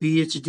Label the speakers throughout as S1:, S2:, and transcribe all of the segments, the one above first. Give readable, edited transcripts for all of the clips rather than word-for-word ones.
S1: PhD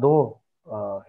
S2: 2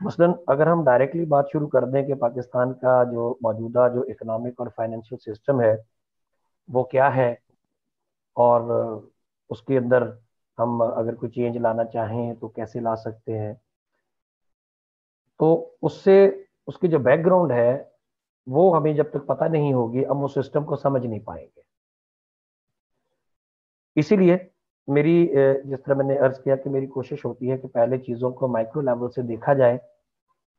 S2: مثلاً اگر ہم ڈائریکٹلی بات شروع کر دیں کہ پاکستان کا جو موجودہ جو اکنامک اور فائنینشیل سسٹم ہے وہ کیا ہے، اور اس کے اندر ہم اگر کوئی چینج لانا چاہیں تو کیسے لا سکتے ہیں، تو اس کی جو بیک گراؤنڈ ہے وہ ہمیں جب تک پتہ نہیں ہوگی ہم اس سسٹم کو سمجھ نہیں پائیں گے۔ اسی لیے میری جس طرح میں نے عرض کیا کہ میری کوشش ہوتی ہے کہ پہلے چیزوں کو مائکرو لیول سے دیکھا جائے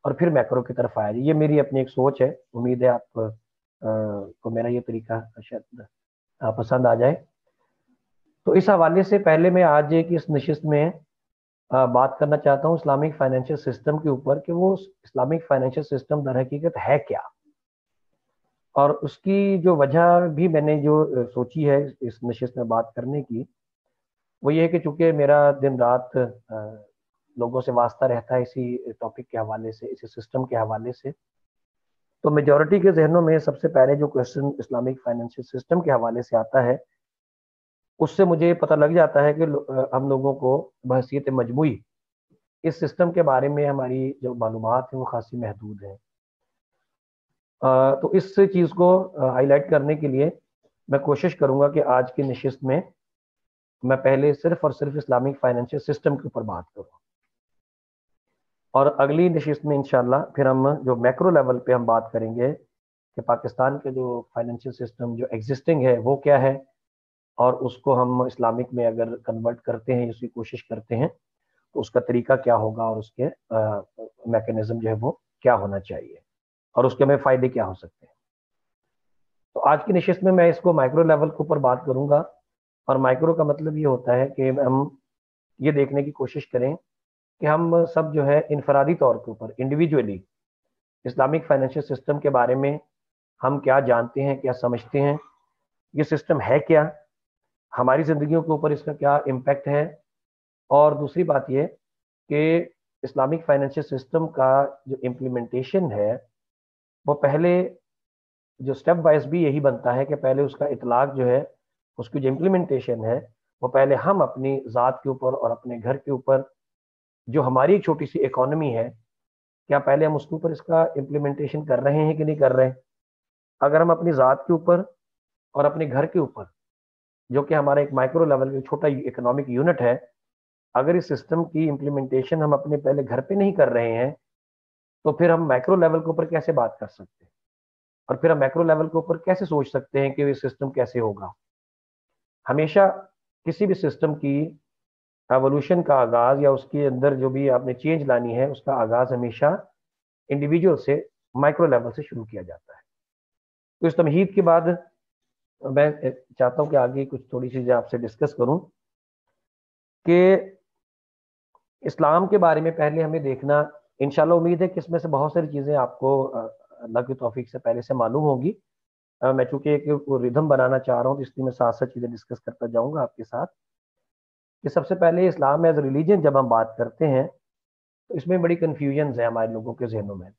S2: اور پھر میکرو کی طرف آیا جائے۔ یہ میری اپنی ایک سوچ ہے، امید ہے آپ کو میرا یہ طریقہ شاید پسند آ جائے۔ تو اس حوالے سے پہلے میں آج ایک اس نشست میں بات کرنا چاہتا ہوں اسلامک فائنینشیل سسٹم کے اوپر کہ وہ اسلامک فائنینشیل سسٹم در حقیقت ہے کیا، اور اس کی جو وجہ بھی میں نے جو سوچی ہے اس نشست میں بات کرنے کی، وہ یہ ہے کہ چونکہ میرا دن رات لوگوں سے واسطہ رہتا ہے اسی ٹاپک کے حوالے سے، اسی سسٹم کے حوالے سے، تو میجورٹی کے ذہنوں میں سب سے پہلے جو کوشچن اسلامک فائنینشیل سسٹم کے حوالے سے آتا ہے، اس سے مجھے پتہ لگ جاتا ہے کہ ہم لوگوں کو بحیثیت مجموعی اس سسٹم کے بارے میں ہماری جو معلومات ہیں وہ خاصی محدود ہیں۔ تو اس چیز کو ہائی لائٹ کرنے کے لیے میں کوشش کروں گا کہ آج کی نشست میں میں پہلے صرف اور صرف اسلامک فائنینشیل سسٹم کے اوپر بات کروں، اور اگلی نشست میں انشاءاللہ پھر ہم جو میکرو لیول پہ ہم بات کریں گے کہ پاکستان کے جو فائنینشیل سسٹم جو ایگزسٹنگ ہے وہ کیا ہے، اور اس کو ہم اسلامک میں اگر کنورٹ کرتے ہیں، اس کی کوشش کرتے ہیں تو اس کا طریقہ کیا ہوگا، اور اس کے میکینزم جو ہے وہ کیا ہونا چاہیے، اور اس کے ہمیں فائدے کیا ہو سکتے ہیں۔ تو آج کی نشست میں اس کو مائکرو لیول کے اوپر بات کروں گا، اور مائکرو کا مطلب یہ ہوتا ہے کہ ہم یہ دیکھنے کی کوشش کریں کہ ہم سب جو ہے انفرادی طور کے اوپر انڈیویجولی اسلامک فائنینشیل سسٹم کے بارے میں ہم کیا جانتے ہیں، کیا سمجھتے ہیں، یہ سسٹم ہے کیا، ہماری زندگیوں کے اوپر اس کا کیا امپیکٹ ہے، اور دوسری بات یہ کہ اسلامک فائنینشیل سسٹم کا جو امپلیمنٹیشن ہے وہ پہلے جو سٹیپ وائز بھی یہی بنتا ہے کہ پہلے اس کا اطلاق جو ہے، اس کی جو امپلیمنٹیشن ہے وہ پہلے ہم اپنی ذات کے اوپر اور اپنے گھر کے اوپر جو ہماری ایک چھوٹی سی اکانومی ہے، کیا پہلے ہم اس کے اوپر اس کا امپلیمنٹیشن کر رہے ہیں کہ نہیں کر رہے ہیں۔ اگر ہم اپنی ذات کے اوپر اور اپنے گھر کے اوپر، جو کہ ہمارا ایک مائکرو لیول کا چھوٹا اکنامک یونٹ ہے، اگر اس سسٹم کی امپلیمنٹیشن ہم اپنے پہلے گھر پہ نہیں کر رہے ہیں تو پھر ہم مائکرو لیول کے اوپر کیسے بات کر سکتے ہیں، اور پھر ہم مائکرو لیول کے اوپر کیسے سوچ سکتے ہیں کہ یہ سسٹم کیسے ہوگا۔ ہمیشہ کسی بھی سسٹم کی ایوولوشن کا آغاز یا اس کے اندر جو بھی آپ نے چینج لانی ہے اس کا آغاز ہمیشہ انڈیویجول سے مائکرو لیول سے شروع کیا جاتا ہے۔ تو اس تمہید کے بعد میں چاہتا ہوں کہ آگے کچھ تھوڑی چیزیں آپ سے ڈسکس کروں کہ اسلام کے بارے میں پہلے ہمیں دیکھنا، انشاءاللہ امید ہے کہ اس میں سے بہت ساری چیزیں آپ کو اللہ کی توفیق سے پہلے سے معلوم ہوگی۔ میں چونکہ ایک ردھم بنانا چاہ رہا ہوں تو اس لیے میں ساتھ چیزیں ڈسکس کرتا جاؤں گا آپ کے ساتھ کہ سب سے پہلے اسلام ایز ریلیجن جب ہم بات کرتے ہیں تو اس میں بڑی کنفیوژنز ہیں ہمارے لوگوں کے ذہنوں میں۔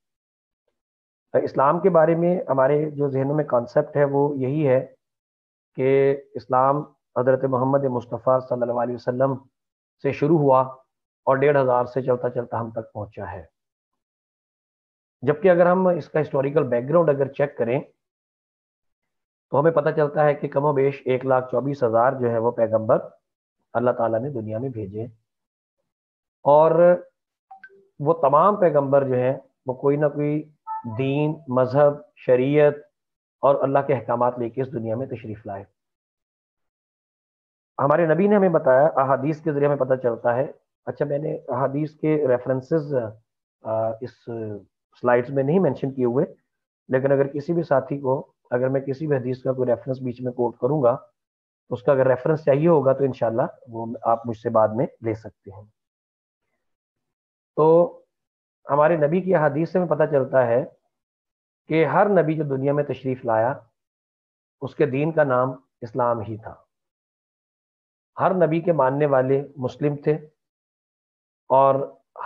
S2: اسلام کے بارے میں ہمارے جو ذہنوں میں کانسیپٹ ہے وہ یہی ہے کہ اسلام حضرت محمد مصطفیٰ صلی اللہ علیہ وسلم سے شروع ہوا اور 1500 سے چلتا چلتا ہم تک پہنچا ہے۔ جبکہ اگر ہم اس کا ہسٹوریکل بیک گراؤنڈ اگر چیک کریں تو ہمیں پتہ چلتا ہے کہ کم و بیش 1,24,000 جو ہے وہ پیغمبر اللہ تعالیٰ نے دنیا میں بھیجے، اور وہ تمام پیغمبر جو ہیں وہ کوئی نہ کوئی دین، مذہب، شریعت اور اللہ کے احکامات لے کے اس دنیا میں تشریف لائے۔ ہمارے نبی نے ہمیں بتایا، احادیث کے ذریعے ہمیں پتہ چلتا ہے۔ اچھا، میں نے احادیث کے ریفرنسز اس سلائڈز میں نہیں مینشن کیے ہوئے، لیکن اگر کسی بھی ساتھی کو اگر میں کسی بھی حدیث کا کوئی ریفرنس بیچ میں کوٹ کروں گا تو اس کا اگر ریفرنس چاہیے ہوگا تو انشاءاللہ وہ آپ مجھ سے بعد میں لے سکتے ہیں۔ تو ہمارے نبی کی احادیث سے ہمیں پتہ چلتا ہے کہ ہر نبی جو دنیا میں تشریف لایا اس کے دین کا نام اسلام ہی تھا۔ ہر نبی کے ماننے والے مسلم تھے، اور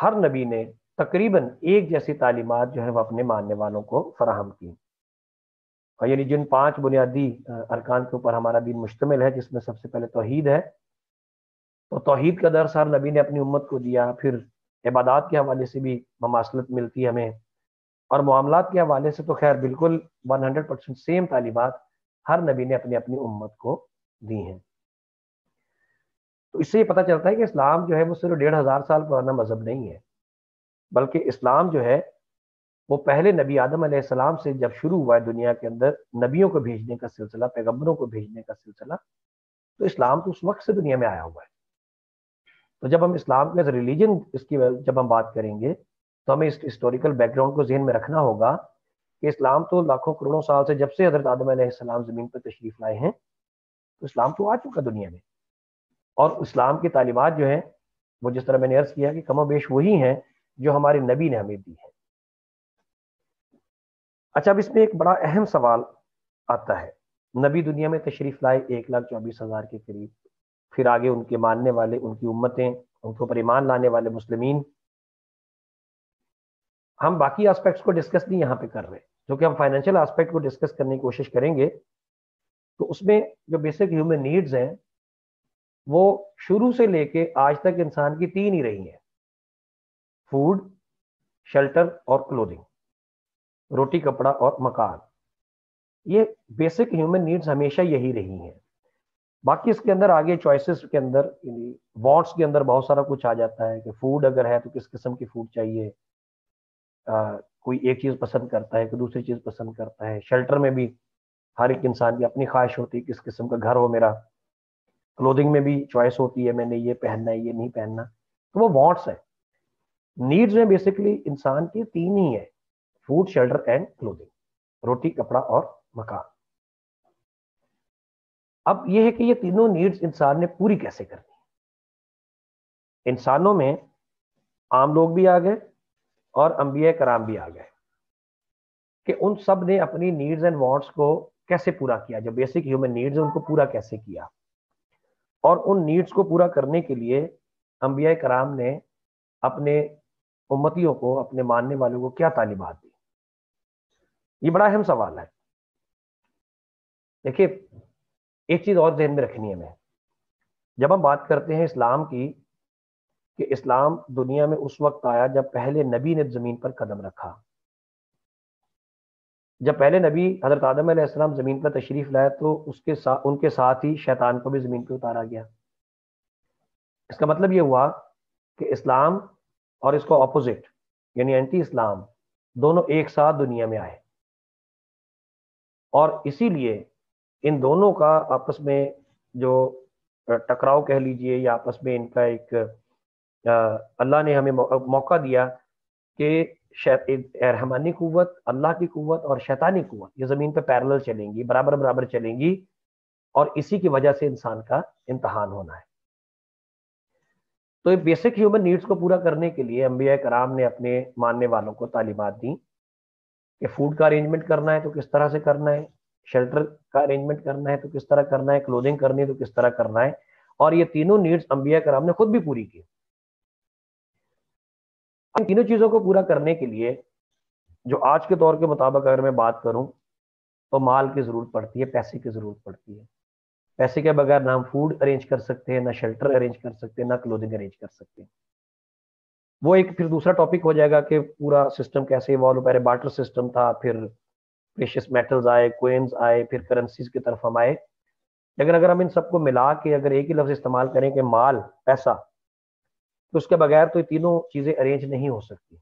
S2: ہر نبی نے تقریباً ایک جیسی تعلیمات جو ہے وہ اپنے ماننے والوں کو فراہم کی، اور یعنی جن 5 بنیادی ارکان کے اوپر ہمارا دین مشتمل ہے، جس میں سب سے پہلے توحید ہے، تو توحید کا درس ہر نبی نے اپنی امت کو دیا، پھر عبادات کے حوالے سے بھی مماثلت ملتی ہے ہمیں، اور معاملات کے حوالے سے تو خیر بالکل 100% سیم تعلیمات ہر نبی نے اپنی اپنی امت کو دی ہیں۔ تو اس سے یہ پتہ چلتا ہے کہ اسلام جو ہے وہ صرف 1500 سال پرانا مذہب نہیں ہے، بلکہ اسلام جو ہے وہ پہلے نبی آدم علیہ السلام سے جب شروع ہوا ہے دنیا کے اندر نبیوں کو بھیجنے کا سلسلہ، پیغمبروں کو بھیجنے کا سلسلہ، تو اسلام تو اس وقت سے دنیا میں آیا ہوا ہے۔ تو جب ہم اسلام کو ایز ریلیجن جب ہم بات کریں گے تو ہمیں اس ہسٹوریکل بیک گراؤنڈ کو ذہن میں رکھنا ہوگا کہ اسلام تو لاکھوں کروڑوں سال سے، جب سے حضرت آدم علیہ السلام زمین پر تشریف لائے ہیں، تو اسلام تو آ چکا دنیا میں، اور اسلام کی تعلیمات جو ہیں وہ جس طرح میں نے عرض کیا کہ کم و بیش وہی ہیں جو ہمارے نبی نے ہمیں دی ہے۔ اچھا، اب اس میں ایک بڑا اہم سوال آتا ہے، نبی دنیا میں تشریف لائے 1,24,000 کے قریب، پھر آگے ان کے ماننے والے، ان کی امتیں، ان کے اوپر ایمان لانے والے مسلمین۔ ہم باقی آسپیکٹس کو ڈسکس نہیں یہاں پہ کر رہے، جو کہ ہم فائنینشیل آسپیکٹ کو ڈسکس کرنے کی کوشش کریں گے، تو اس میں جو بیسک ہیومن نیڈز ہیں وہ شروع سے لے کے آج تک انسان کی 3 ہی رہی ہیں: فوڈ، شیلٹر اور کلودنگ، روٹی کپڑا اور مکان۔ یہ بیسک ہیومن نیڈز ہمیشہ یہی رہی ہیں۔ باقی اس کے اندر آگے چوائسز کے اندر، وانٹس کے اندر بہت سارا کچھ آ جاتا ہے کہ فوڈ اگر ہے تو کس قسم کی فوڈ چاہیے، کوئی ایک چیز پسند کرتا ہے، کوئی دوسری چیز پسند کرتا ہے۔ شیلٹر میں بھی ہر ایک انسان کی اپنی خواہش ہوتی ہے کس قسم کا گھر ہو میرا۔ کلودنگ میں بھی چوائس ہوتی ہے، میں نے یہ پہننا ہے، یہ نہیں پہننا۔ تو وہ وانٹس ہے۔ نیڈز میں بیسکلی انسان کی 3 ہی ہے: فوڈ، شیلٹر اینڈ کلودنگ، روٹی کپڑا اور مکان۔ اب یہ ہے کہ یہ تینوں نیڈز انسان نے پوری کیسے کرنی ہے۔ انسانوں میں عام لوگ بھی آ گئے اور انبیاء کرام بھی آ گئے کہ ان سب نے اپنی نیڈز اینڈ وانٹس کو کیسے پورا کیا، جو بیسک ہیومن نیڈز ہیں ان کو پورا کیسے کیا، اور ان نیڈز کو پورا کرنے کے لیے انبیاء کرام نے اپنے امتیوں کو، اپنے ماننے والوں کو کیا تعلیمات دی۔ یہ بڑا اہم سوال ہے۔ دیکھیے، ایک چیز اور ذہن میں رکھنی ہے ہمیں، جب ہم بات کرتے ہیں اسلام کی، کہ اسلام دنیا میں اس وقت آیا جب پہلے نبی نے زمین پر قدم رکھا۔ جب پہلے نبی حضرت آدم علیہ السلام زمین پر تشریف لائے تو ان کے ساتھ ہی شیطان کو بھی زمین پہ اتارا گیا۔ اس کا مطلب یہ ہوا کہ اسلام اور اس کو اپوزٹ یعنی اینٹی اسلام دونوں ایک ساتھ دنیا میں آئے، اور اسی لیے ان دونوں کا آپس میں جو ٹکراؤ کہہ لیجئے، یا آپس میں ان کا ایک اللہ نے ہمیں موقع دیا کہ رحمانی قوت، اللہ کی قوت اور شیطانی قوت یہ زمین پہ پیرلل چلیں گی، برابر برابر چلیں گی، اور اسی کی وجہ سے انسان کا امتحان ہونا ہے۔ تو یہ بیسک ہیومن نیڈز کو پورا کرنے کے لیے انبیاء کرام نے اپنے ماننے والوں کو تعلیمات دی کہ فوڈ کا ارینجمنٹ کرنا ہے تو کس طرح سے کرنا ہے، شیلٹر کا ارینجمنٹ کرنا ہے تو کس طرح کرنا ہے، کلودنگ کرنی ہے تو کس طرح کرنا ہے، اور یہ تینوں نیڈز انبیاء کرام نے خود بھی پوری کی۔ ان تینوں چیزوں کو پورا کرنے کے لیے جو آج کے دور کے مطابق اگر میں بات کروں تو مال کی ضرورت پڑتی ہے، پیسے کی ضرورت پڑتی ہے۔ پیسے کے بغیر نہ ہم فوڈ ارینج کر سکتے ہیں، نہ شیلٹر ارینج کر سکتے ہیں، نہ کلودنگ ارینج کر سکتے ہیں۔ وہ ایک پھر دوسرا ٹاپک ہو جائے گا کہ پورا سسٹم کیسے ایوالو، پہلے بارٹر سسٹم تھا، پھر پریشیس میٹلز آئے، کوئنز آئے، پھر کرنسیز کی طرف ہم آئے۔ لیکن اگر ہم ان سب کو ملا کے اگر ایک ہی لفظ استعمال کریں کہ مال، پیسہ، تو اس کے بغیر تو یہ تینوں چیزیں ارینج نہیں ہو سکتی۔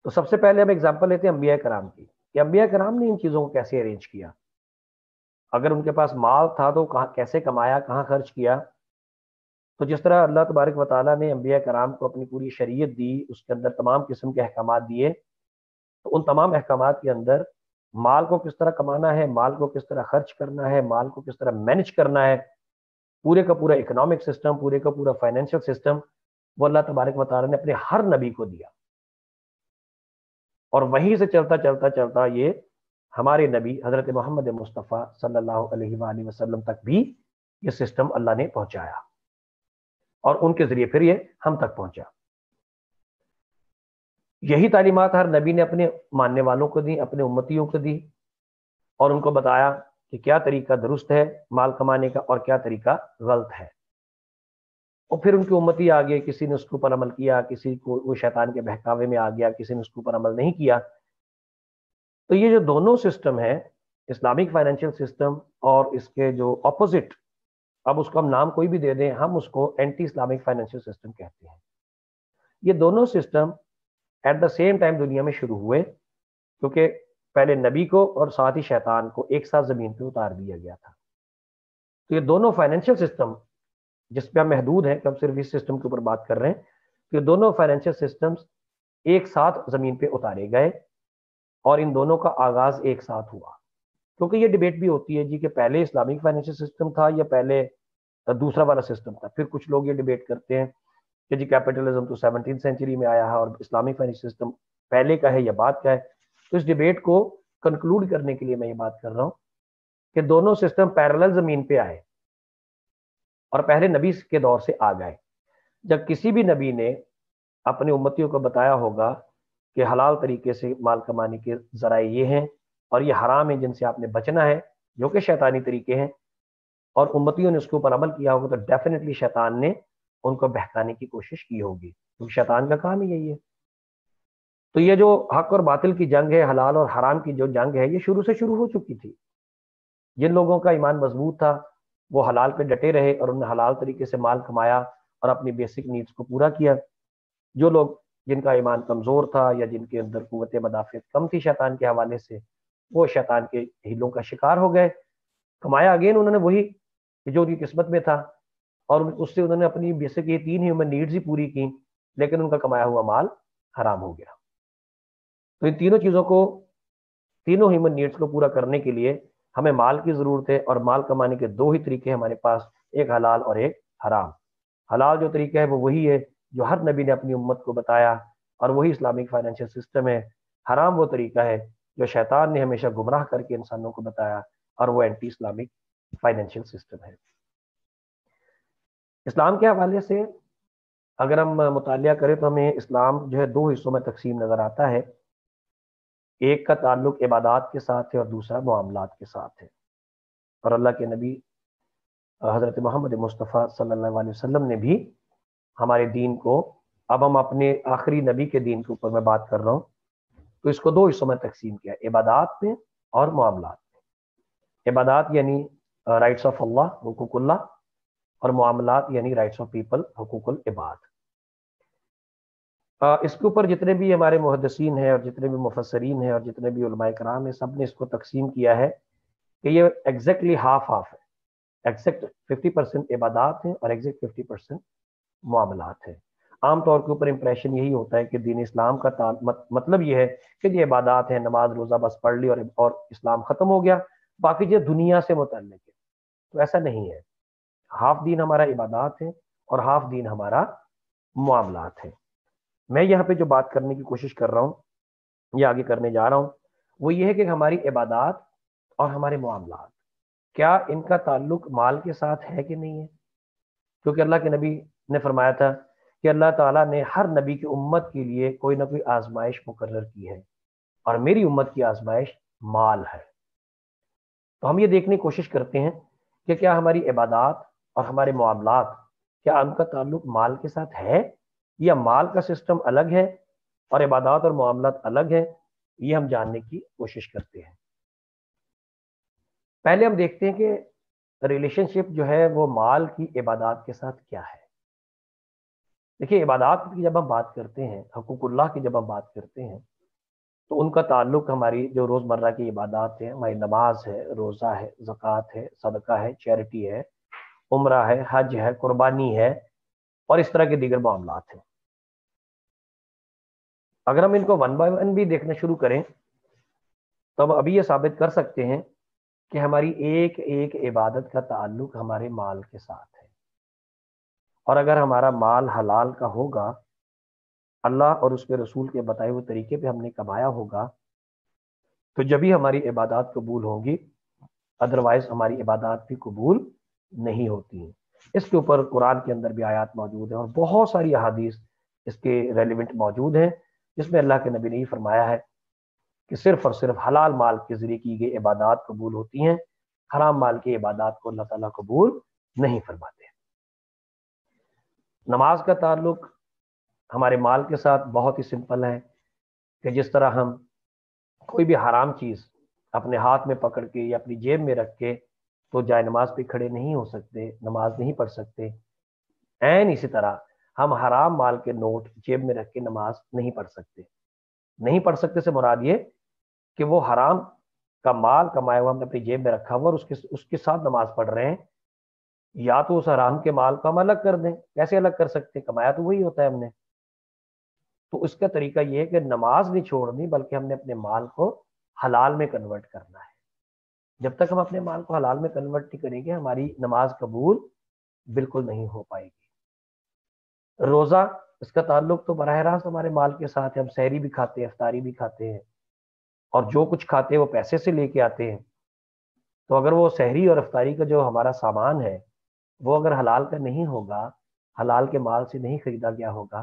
S2: تو سب سے پہلے ہم ایگزامپل لیتے ہیں انبیاء کرام کی، کہ انبیاء کرام نے ان چیزوں کو کیسے ارینج کیا۔ اگر ان کے پاس مال تھا تو کیسے کمایا، کہاں خرچ کیا۔ تو جس طرح اللہ تبارک و تعالیٰ نے انبیاء کرام کو اپنی پوری شریعت دی، اس کے اندر تمام قسم کے احکامات دیے، تو ان تمام احکامات کے اندر مال کو کس طرح کمانا ہے، مال کو کس طرح خرچ کرنا ہے، مال کو کس طرح مینج کرنا ہے، پورے کا پورا اکنامک سسٹم، پورے کا پورا فائنینشیل سسٹم وہ اللہ تبارک و تعالیٰ نے اپنے ہر نبی کو دیا، اور وہیں سے چلتا چلتا چلتا یہ ہمارے نبی حضرت محمد مصطفیٰ صلی اللہ علیہ وآلہ وسلم تک بھی یہ سسٹم اللہ نے پہنچایا، اور ان کے ذریعے پھر یہ ہم تک پہنچا۔ یہی تعلیمات ہر نبی نے اپنے ماننے والوں کو دی، اپنے امتیوں کو دی، اور ان کو بتایا کہ کیا طریقہ درست ہے مال کمانے کا اور کیا طریقہ غلط ہے۔ اور پھر ان کی امتی آ گئی، کسی نے اس کے اوپر عمل کیا، کسی کو وہ شیطان کے بہکاوے میں آ گیا، کسی نے اس کے اوپر عمل نہیں کیا. تو یہ جو دونوں سسٹم ہے، اسلامک فائنینشیل سسٹم اور اس کے جو اپوزٹ، اب اس کو ہم نام کوئی بھی دے دیں، ہم اس کو اینٹی اسلامک فائنینشیل سسٹم کہتے ہیں. یہ دونوں system at the same time دنیا میں شروع ہوئے، کیونکہ پہلے نبی کو اور ساتھ ہی شیطان کو ایک ساتھ زمین پہ اتار دیا گیا تھا. تو یہ دونوں فائنینشیل سسٹم جس پہ ہم محدود ہیں کہ ہم صرف اس سسٹم کے اوپر بات کر رہے ہیں، تو یہ دونوں فائنینشیل سسٹمز ایک ساتھ زمین پہ اتارے گئے اور ان دونوں کا آغاز ایک ساتھ ہوا. کیونکہ یہ ڈبیٹ بھی ہوتی ہے جی کہ پہلے اسلامک فائنینشیل سسٹم تھا یا پہلے دوسرا والا سسٹم تھا. پھر کچھ لوگ یہ ڈبیٹ کرتے ہیں کہ جی کیپٹلزم تو 17 سینچری میں آیا ہے اور اسلامک فائنینشیل سسٹم پہلے کا ہے یا بعد کا ہے. تو اس ڈبیٹ کو کنکلوڈ کرنے کے لیے میں یہ بات کر رہا ہوں کہ دونوں سسٹم پیرلل زمین پہ آئے اور پہلے نبی کے دور سے آ گئے. جب کسی بھی نبی نے اپنے امتیوں کو بتایا ہوگا کہ حلال طریقے سے مال کمانے کے ذرائع یہ ہیں اور یہ حرام ہیں جن سے آپ نے بچنا ہے، جو کہ شیطانی طریقے ہیں، اور امتیوں نے اس کے اوپر عمل کیا ہوگا، تو ڈیفینیٹلی شیطان نے ان کو بہکانے کی کوشش کی ہوگی، کیونکہ شیطان کا کام ہی یہی ہے. تو یہ جو حق اور باطل کی جنگ ہے، حلال اور حرام کی جو جنگ ہے، یہ شروع سے شروع ہو چکی تھی. جن لوگوں کا ایمان مضبوط تھا وہ حلال پہ ڈٹے رہے اور انہوں نے حلال طریقے سے مال کمایا اور اپنی بیسک نیڈز کو پورا کیا. جو لوگ جن کا ایمان کمزور تھا یا جن کے اندر قوت مدافعت کم تھی شیطان کے حوالے سے، وہ شیطان کے ہیلوں کا شکار ہو گئے. کمایا اگین انہوں نے وہی جو ان کی قسمت میں تھا، اور اس سے انہوں نے اپنی بیسک یہ 3 ہیومن نیڈز ہی پوری کی، لیکن ان کا کمایا ہوا مال حرام ہو گیا. تو ان تینوں چیزوں کو، تینوں ہیومن نیڈز کو پورا کرنے کے لیے ہمیں مال کی ضرورت ہے، اور مال کمانے کے 2 ہی طریقے ہمارے پاس، ایک حلال اور ایک حرام. حلال جو طریقہ ہے وہ وہی ہے جو ہر نبی نے اپنی امت کو بتایا اور وہی اسلامک فائنینشیل سسٹم ہے. حرام وہ طریقہ ہے جو شیطان نے ہمیشہ گمراہ کر کے انسانوں کو بتایا اور وہ اینٹی اسلامک فائنینشیل سسٹم ہے. اسلام کے حوالے سے اگر ہم مطالعہ کریں تو ہمیں اسلام جو ہے 2 حصوں میں تقسیم نظر آتا ہے. ایک کا تعلق عبادات کے ساتھ ہے اور دوسرا معاملات کے ساتھ ہے. اور اللہ کے نبی حضرت محمد مصطفیٰ صلی اللہ علیہ وسلم نے بھی ہمارے دین کو، اب ہم اپنے آخری نبی کے دین کے اوپر میں بات کر رہا ہوں، تو اس کو 2 حصوں میں تقسیم کیا، عبادات میں اور معاملات میں. عبادات یعنی رائٹس آف اللہ، حقوق اللہ، اور معاملات یعنی رائٹس آف پیپل، حقوق العباد. اس کے اوپر جتنے بھی ہمارے محدثین ہیں اور جتنے بھی مفسرین ہیں اور جتنے بھی علماء کرام ہیں، سب نے اس کو تقسیم کیا ہے کہ یہ ایگزیکٹلی ہاف ہے. ایگزیکٹ 50% عبادات ہیں اور ایگزیکٹ 50% معاملات ہیں. عام طور کے اوپر امپریشن یہی ہوتا ہے کہ دین اسلام کا مطلب یہ ہے کہ یہ عبادات ہیں، نماز روزہ بس پڑھ لی اور اسلام ختم ہو گیا، باقی یہ دنیا سے متعلق ہے. تو ایسا نہیں ہے. ہاف دین ہمارا عبادات ہے اور ہاف دین ہمارا معاملات ہے. میں یہاں پہ جو بات کرنے کی کوشش کر رہا ہوں یا آگے کرنے جا رہا ہوں وہ یہ ہے کہ ہماری عبادات اور ہمارے معاملات، کیا ان کا تعلق مال کے ساتھ ہے کہ نہیں ہے؟ کیونکہ اللہ کے نبی نے فرمایا تھا کہ اللہ تعالیٰ نے ہر نبی کی امت کے لیے کوئی نہ کوئی آزمائش مقرر کی ہے، اور میری امت کی آزمائش مال ہے. تو ہم یہ دیکھنے کی کوشش کرتے ہیں کہ کیا ہماری عبادات اور ہمارے معاملات، کیا ان کا تعلق مال کے ساتھ ہے، یا مال کا سسٹم الگ ہے اور عبادات اور معاملات الگ ہیں. یہ ہم جاننے کی کوشش کرتے ہیں. پہلے ہم دیکھتے ہیں کہ ریلیشن شپ جو ہے وہ مال کی عبادات کے ساتھ کیا ہے. دیکھیے، عبادات کی جب ہم بات کرتے ہیں، حقوق اللہ کی جب ہم بات کرتے ہیں، تو ان کا تعلق ہماری جو روزمرہ کی عبادات ہیں، ہماری نماز ہے، روزہ ہے، زکوٰۃ ہے، صدقہ ہے، چیریٹی ہے، عمرہ ہے، حج ہے، قربانی ہے، اور اس طرح کے دیگر معاملات ہیں. اگر ہم ان کو 1 بائی 1 بھی دیکھنا شروع کریں تو ہم ابھی یہ ثابت کر سکتے ہیں کہ ہماری ایک ایک عبادت کا تعلق ہمارے مال کے ساتھ ہے. اور اگر ہمارا مال حلال کا ہوگا، اللہ اور اس کے رسول کے بتائے ہوئے طریقے پہ ہم نے کمایا ہوگا، تو جبھی ہماری عبادات قبول ہوں گی، ادروائز ہماری عبادات بھی قبول نہیں ہوتی ہیں. اس کے اوپر قرآن کے اندر بھی آیات موجود ہیں اور بہت ساری احادیث اس کے ریلیونٹ موجود ہیں، جس میں اللہ کے نبی نے یہ فرمایا ہے کہ صرف اور صرف حلال مال کے ذریعے کی گئی عبادات قبول ہوتی ہیں، حرام مال کی عبادات کو اللہ تعالیٰ قبول نہیں فرماتے. نماز کا تعلق ہمارے مال کے ساتھ بہت ہی سمپل ہے کہ جس طرح ہم کوئی بھی حرام چیز اپنے ہاتھ میں پکڑ کے یا اپنی جیب میں رکھ کے تو جائے نماز پہ کھڑے نہیں ہو سکتے، نماز نہیں پڑھ سکتے، عین اسی طرح ہم حرام مال کے نوٹ جیب میں رکھ کے نماز نہیں پڑھ سکتے۔ نہیں پڑھ سکتے سے مراد یہ کہ وہ حرام کا مال کمایا ہوا ہم نے اپنی جیب میں رکھا ہوا اور اس کے ساتھ نماز پڑھ رہے ہیں، یا تو اس حرام کے مال کو ہم الگ کر دیں۔ کیسے الگ کر سکتے؟ کمایا تو وہی ہوتا ہے ہم نے۔ تو اس کا طریقہ یہ ہے کہ نماز نہیں چھوڑنی، بلکہ ہم نے اپنے مال کو حلال میں کنورٹ کرنا ہے۔ جب تک ہم اپنے مال کو حلال میں کنورٹ نہیں کریں گے، ہماری نماز قبول بالکل نہیں ہو پائے گی۔ روزہ، اس کا تعلق تو براہ راست ہمارے مال کے ساتھ ہے۔ ہم سحری بھی کھاتے ہیں، افطاری بھی کھاتے ہیں، اور جو کچھ کھاتے ہیں وہ پیسے سے لے کے آتے ہیں۔ تو اگر وہ سحری اور افطاری کا جو ہمارا سامان ہے وہ اگر حلال کا نہیں ہوگا، حلال کے مال سے نہیں خریدا گیا ہوگا،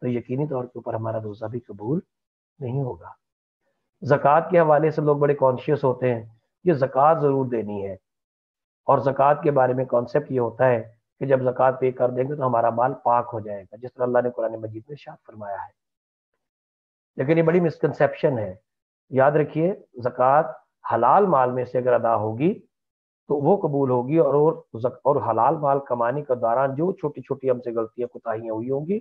S2: تو یقینی طور کے اوپر ہمارا روزہ بھی قبول نہیں ہوگا۔ زکوٰۃ کے حوالے سے لوگ بڑے کانشیس ہوتے ہیں، یہ زکوٰۃ ضرور دینی ہے، اور زکوٰۃ کے بارے میں کانسیپٹ یہ ہوتا ہے کہ جب زکوٰۃ پے کر دیں گے تو ہمارا مال پاک ہو جائے گا، جس طرح اللہ نے قرآن مجید میں ارشاد فرمایا ہے۔ لیکن یہ بڑی مسکنسیپشن ہے۔ یاد رکھیے، زکوٰۃ حلال مال میں سے اگر ادا ہوگی تو وہ قبول ہوگی، اور حلال مال کمانے کے دوران جو چھوٹی چھوٹی ہم سے غلطیاں کوتاہیاں ہوئی ہوں گی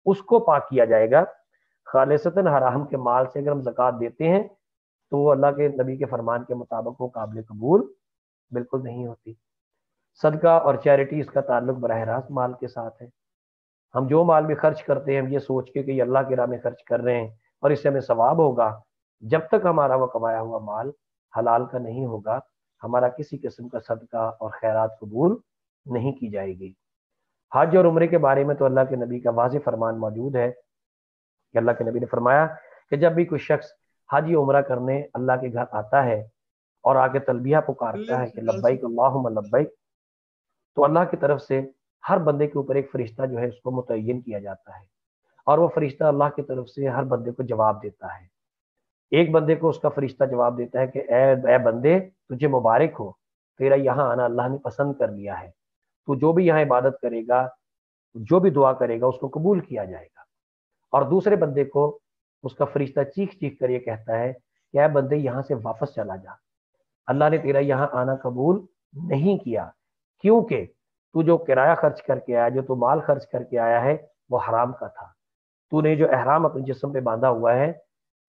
S2: اس کو پاک کیا جائے گا۔ خالصتاً حرام کے مال سے اگر ہم زکوٰۃ دیتے ہیں تو وہ اللہ کے نبی کے فرمان کے مطابق وہ قابل قبول بالکل نہیں ہوتی۔ صدقہ اور چیریٹی، اس کا تعلق براہ راست مال کے ساتھ ہے۔ ہم جو مال بھی خرچ کرتے ہیں ہم یہ سوچ کے کہ یہ اللہ کی راہ میں خرچ کر رہے ہیں اور اس سے ہمیں ثواب ہوگا، جب تک ہمارا وہ کمایا ہوا مال حلال کا نہیں ہوگا، ہمارا کسی قسم کا صدقہ اور خیرات قبول نہیں کی جائے گی۔ حج اور عمرے کے بارے میں تو اللہ کے نبی کا واضح فرمان موجود ہے کہ اللہ کے نبی نے فرمایا کہ جب بھی کوئی شخص حج یا عمرہ کرنے اللہ کے گھر آتا ہے اور آگے تلبیہ پکارتا ہے کہ لبیک اللہم لبیک، تو اللہ کی طرف سے ہر بندے کے اوپر ایک فرشتہ جو ہے اس کو متعین کیا جاتا ہے، اور وہ فرشتہ اللہ کی طرف سے ہر بندے کو جواب دیتا ہے۔ ایک بندے کو اس کا فرشتہ جواب دیتا ہے کہ اے بندے، تجھے مبارک ہو، تیرا یہاں آنا اللہ نے پسند کر لیا ہے، تو جو بھی یہاں عبادت کرے گا، جو بھی دعا کرے گا اس کو قبول کیا جائے گا۔ اور دوسرے بندے کو اس کا فرشتہ چیخ چیخ کر یہ کہتا ہے کہ اے بندے یہاں سے واپس چلا جا، اللہ نے تیرا یہاں آنا قبول نہیں کیا، کیونکہ تو جو کرایہ خرچ کر کے آیا، جو تو مال خرچ کر کے آیا ہے وہ حرام کا تھا۔ تو نے جو احرام اپنے جسم پہ باندھا ہوا ہے،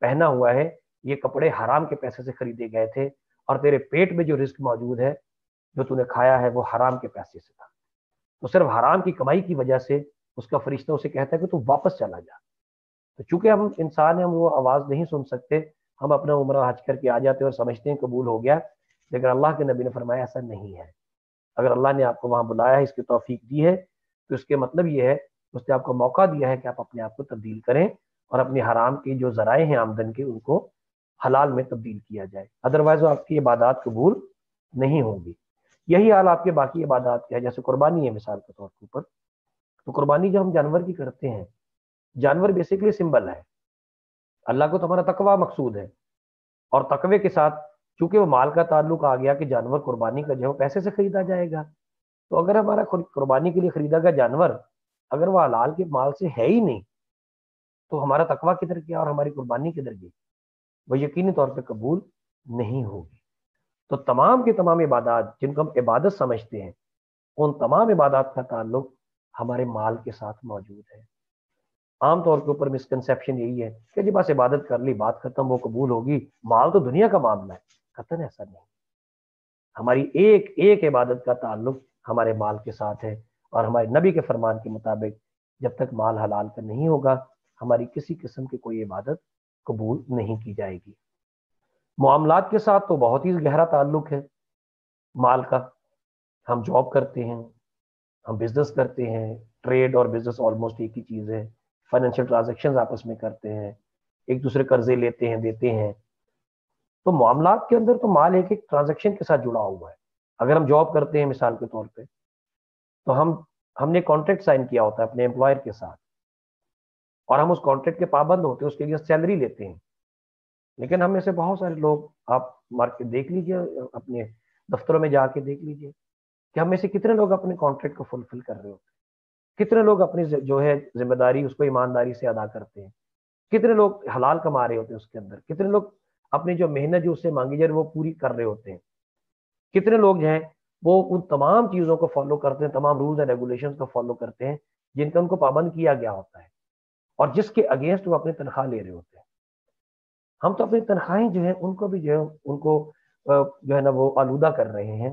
S2: پہنا ہوا ہے، یہ کپڑے حرام کے پیسے سے خریدے گئے تھے، اور تیرے پیٹ میں جو رزق موجود ہے جو تو نے کھایا ہے وہ حرام کے پیسے سے تھا۔ تو صرف حرام کی کمائی کی وجہ سے اس کا فرشتہ اسے کہتا ہے کہ تو واپس چلا جا۔ تو چونکہ ہم انسان ہیں، ہم وہ آواز نہیں سن سکتے، ہم اپنا عمرہ حج کر کے آ جاتے ہیں اور سمجھتے ہیں قبول ہو گیا، لیکن اللہ کے نبی نے فرمایا ایسا نہیں ہے۔ اگر اللہ نے آپ کو وہاں بلایا ہے، اس کی توفیق دی ہے، تو اس کے مطلب یہ ہے اس نے آپ کو موقع دیا ہے کہ آپ اپنے آپ کو تبدیل کریں اور اپنی حرام کی جو ذرائع ہیں آمدن کے ان کو حلال میں تبدیل کیا جائے، ادروائز وہ آپ کی عبادات قبول نہیں ہوں گی۔ یہی حال آپ کے باقی عبادات کا ہے، جیسے قربانی ہے مثال کے طور کے اوپر۔ تو قربانی جو ہم جانور کی کرتے ہیں، جانور بیسیکلی سمبل ہے، اللہ کو تو ہمارا تقوی مقصود ہے، اور تقوی کے ساتھ چونکہ وہ مال کا تعلق آ گیا کہ جانور قربانی کا جو ہے وہ پیسے سے خریدا جائے گا، تو اگر ہمارا قربانی کے لیے خریدا گیا جانور اگر وہ حلال کے مال سے ہے ہی نہیں تو ہمارا تقوی کدھر گیا اور ہماری قربانی کدھر گئی؟ وہ یقینی طور پہ قبول نہیں ہوگی۔ تو تمام کے تمام عبادات جن کو ہم عبادت سمجھتے ہیں، ان تمام عبادات کا تعلق ہمارے مال کے ساتھ موجود ہے۔ عام طور کے اوپر مسکنسیپشن یہی ہے کہ جی بس عبادت کر لی، بات ختم، وہ قبول ہوگی، مال تو دنیا کا معاملہ ہے۔ قطعاً ایسا نہیں، ہماری ایک ایک عبادت کا تعلق ہمارے مال کے ساتھ ہے، اور ہمارے نبی کے فرمان کے مطابق جب تک مال حلال کا نہیں ہوگا ہماری کسی قسم کی کوئی عبادت قبول نہیں کی جائے گی۔ معاملات کے ساتھ تو بہت ہی گہرا تعلق ہے مال کا۔ ہم جاب کرتے ہیں، ہم بزنس کرتے ہیں، ٹریڈ اور بزنس آلموسٹ ایک ہی چیز ہے، فائنینشیل ٹرانزیکشن آپس میں کرتے ہیں، ایک دوسرے قرضے لیتے ہیں، دیتے ہیں۔ تو معاملات کے اندر تو مال ایک ایک ٹرانزیکشن کے ساتھ جڑا ہوا ہے۔ اگر ہم جاب کرتے ہیں مثال کے طور پہ، تو ہم نے کانٹریکٹ سائن کیا ہوتا ہے اپنے امپلائر کے ساتھ، اور ہم اس کانٹریکٹ کے پابند ہوتے ہیں، اس کے لیے سیلری لیتے ہیں۔ لیکن ہم میں سے بہت سارے لوگ، آپ مارکیٹ دیکھ لیجئے، اپنے دفتروں میں جا کے دیکھ لیجئے کہ ہم میں سے کتنے لوگ اپنے کانٹریکٹ کو فلفل کر رہے ہوتے ہیں۔ کتنے لوگ اپنی جو ہے ذمہ داری اس کو ایمانداری سے ادا کرتے ہیں، کتنے لوگ حلال کما رہے ہوتے ہیں اس کے اندر، کتنے لوگ اپنی جو محنت جو اس سے مانگی جائے وہ پوری کر رہے ہوتے ہیں، کتنے لوگ جو ہیں وہ ان تمام چیزوں کو فالو کرتے ہیں، تمام رولز اینڈ ریگولیشنز کو فالو کرتے ہیں جن کا ان کو پابند کیا گیا ہوتا ہے، اور جس کے اگینسٹ وہ اپنی تنخواہ لے رہے ہوتے ہیں۔ ہم تو اپنی تنخواہیں جو ہیں ان کو بھی جو ہے ان کو جو ہے نا وہ آلودہ کر رہے ہیں،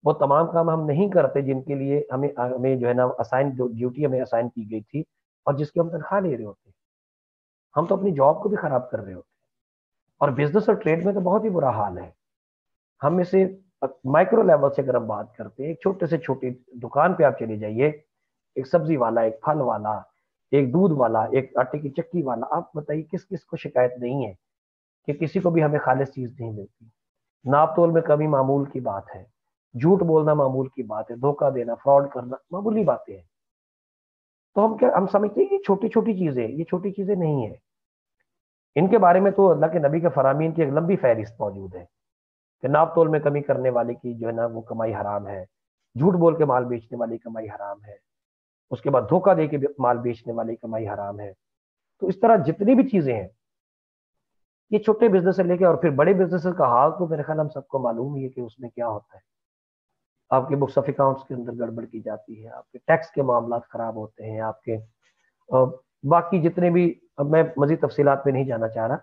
S2: وہ تمام کام ہم نہیں کرتے جن کے لیے ہمیں جو ہے نا ڈیوٹی ہمیں اسائن کی گئی تھی اور جس کی ہم تنخواہ لے رہے ہوتے ہیں۔ ہم تو اپنی جاب کو بھی خراب کر رہے ہوتے ہیں، اور بزنس اور ٹریڈ میں تو بہت ہی برا حال ہے۔ ہم میں سے مائکرو لیول سے اگر ہم بات کرتے ہیں، ایک چھوٹے سے چھوٹی دکان پہ آپ چلے جائیے، ایک سبزی والا، ایک پھل والا، ایک دودھ والا، ایک آٹے کی چکی والا، آپ بتائیے کس کس کو شکایت نہیں ہے کہ کسی کو بھی ہمیں خالص چیز نہیں ملتی؟ ناپ تول میں کمی معمول کی بات ہے، جھوٹ بولنا معمول کی بات ہے، دھوکہ دینا، فراڈ کرنا معمولی باتیں ہیں۔ تو ہم سمجھتے ہیں یہ چھوٹی چھوٹی چیزیں، یہ چھوٹی چیزیں نہیں ہیں۔ ان کے بارے میں تو اللہ کے نبی کے فرامین کی ایک لمبی فہرست موجود ہے کہ ناپ تول میں کمی کرنے والے کی جو ہے نا وہ کمائی حرام ہے، جھوٹ بول کے مال بیچنے والی کمائی حرام ہے، اس کے بعد دھوکہ دے کے مال بیچنے والی کمائی حرام ہے۔ تو اس طرح جتنی بھی چیزیں ہیں، یہ چھوٹے بزنس سے لے کے اور پھر بڑے بزنس کا حال تو میرے خیال ہم سب کو معلوم ہی ہے کہ اس میں کیا ہوتا ہے۔ آپ کے بکس آف اکاؤنٹس کے اندر گڑبڑ کی جاتی ہے، آپ کے ٹیکس کے معاملات خراب ہوتے ہیں، آپ کے باقی جتنے بھی، اب میں مزید تفصیلات میں نہیں جانا چاہ رہا،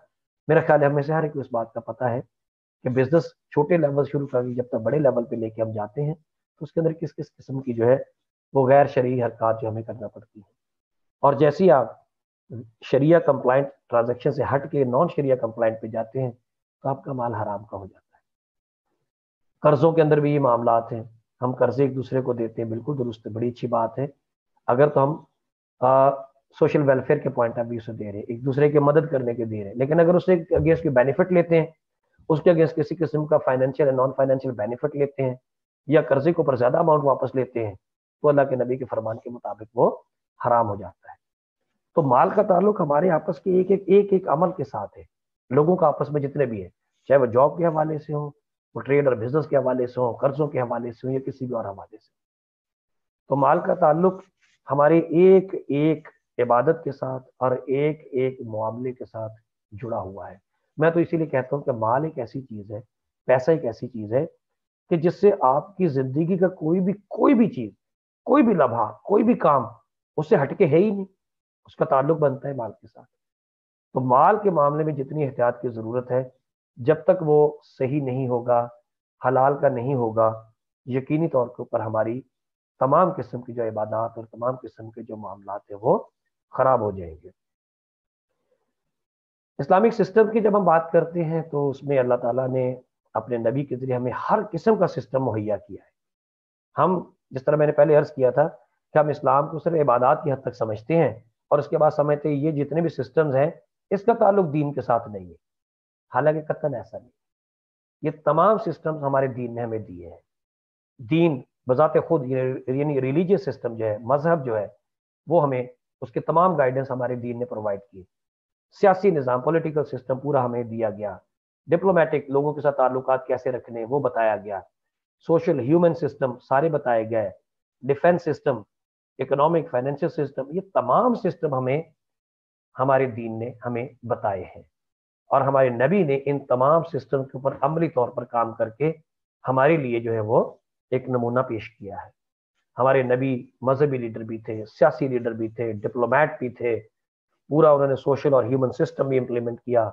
S2: میرا خیال ہے ہمیں سے ہر ایک کو اس بات کا پتہ ہے کہ بزنس چھوٹے لیول شروع کر کے جب تک بڑے لیول پہ لے کے ہم جاتے ہیں تو اس کے اندر کس کس قسم کی جو ہے وہ غیر شرعی حرکات جو ہمیں کرنا پڑتی ہیں، اور جیسے ہی آپ شریعہ کمپلائنٹ ٹرانزیکشن سے ہٹ کے نان شریعہ کمپلائنٹ پہ جاتے ہیں تو آپ کا مال حرام کا ہو جاتا ہے۔ قرضوں کے اندر بھی یہ معاملات ہیں، ہم قرضے ایک دوسرے کو دیتے ہیں، بالکل درست ہے، بڑی اچھی بات ہے اگر تو ہم سوشل ویلفیئر کے پوائنٹ آف ویو سے دے رہے ہیں، ایک دوسرے کی مدد کرنے کے دے رہے ہیں، لیکن اگر اس سے اگینسٹ کی بینیفٹ لیتے ہیں، اس کے اگینسٹ کسی قسم کا فائنینشیل یا نان فائنینشیل بینیفٹ لیتے ہیں یا قرضے کے اوپر زیادہ اماؤنٹ واپس لیتے ہیں تو اللہ کے نبی کے فرمان کے مطابق وہ حرام ہو جاتا ہے۔ تو مال کا تعلق ہمارے آپس کے ایک عمل کے ساتھ ہے، لوگوں کا آپس میں جتنے بھی ہیں، چاہے وہ جاب کے حوالے سے ہوں، وہ ٹریڈ اور بزنس کے حوالے سے ہوں، قرضوں کے حوالے سے ہوں یا کسی بھی اور حوالے سے۔ تو مال کا تعلق ہمارے ایک عبادت کے ساتھ اور ایک معاملے کے ساتھ جڑا ہوا ہے۔ میں تو اسی لیے کہتا ہوں کہ مال ایک ایسی چیز ہے، پیسہ ایک ایسی چیز ہے کہ جس سے آپ کی زندگی کا کوئی بھی چیز، کوئی بھی لمحہ، کوئی بھی کام اس سے ہٹ کے ہے ہی نہیں، اس کا تعلق بنتا ہے مال کے ساتھ۔ تو مال کے معاملے میں جتنی احتیاط کی ضرورت ہے، جب تک وہ صحیح نہیں ہوگا، حلال کا نہیں ہوگا، یقینی طور کے اوپر ہماری تمام قسم کی جو عبادات اور تمام قسم کے جو معاملات ہیں وہ خراب ہو جائیں گے۔ اسلامک سسٹم کی جب ہم بات کرتے ہیں تو اس میں اللہ تعالیٰ نے اپنے نبی کے ذریعے ہمیں ہر قسم کا سسٹم مہیا کیا ہے۔ ہم جس طرح میں نے پہلے عرض کیا تھا کہ ہم اسلام کو صرف عبادات کی حد تک سمجھتے ہیں اور اس کے بعد سمجھتے ہیں یہ جتنے بھی سسٹمز ہیں اس کا تعلق دین کے ساتھ نہیں ہے، حالانکہ قطعاً ایسا نہیں۔ یہ تمام سسٹمز ہمارے دین نے ہمیں دیے ہیں۔ دین بذات خود یعنی ریلیجیس سسٹم جو ہے، مذہب جو ہے، وہ ہمیں اس کے تمام گائیڈنس ہمارے دین نے پرووائڈ کی۔ سیاسی نظام، پولیٹیکل سسٹم پورا ہمیں دیا گیا، ڈپلومیٹک لوگوں کے ساتھ تعلقات کیسے رکھنے وہ بتایا گیا، سوشل ہیومن سسٹم سارے بتائے گئے، defence system, economic financial system, یہ تمام سسٹم ہمارے دین نے ہمیں بتائے ہیں، اور ہمارے نبی نے ان تمام سسٹم کے اوپر عملی طور پر کام کر کے ہمارے لیے جو ہے وہ ایک نمونہ پیش کیا ہے۔ ہمارے نبی مذہبی لیڈر بھی تھے، سیاسی لیڈر بھی تھے، ڈپلومیٹ بھی تھے، پورا انہوں نے سوشل اور ہیومن سسٹم بھی امپلیمنٹ کیا،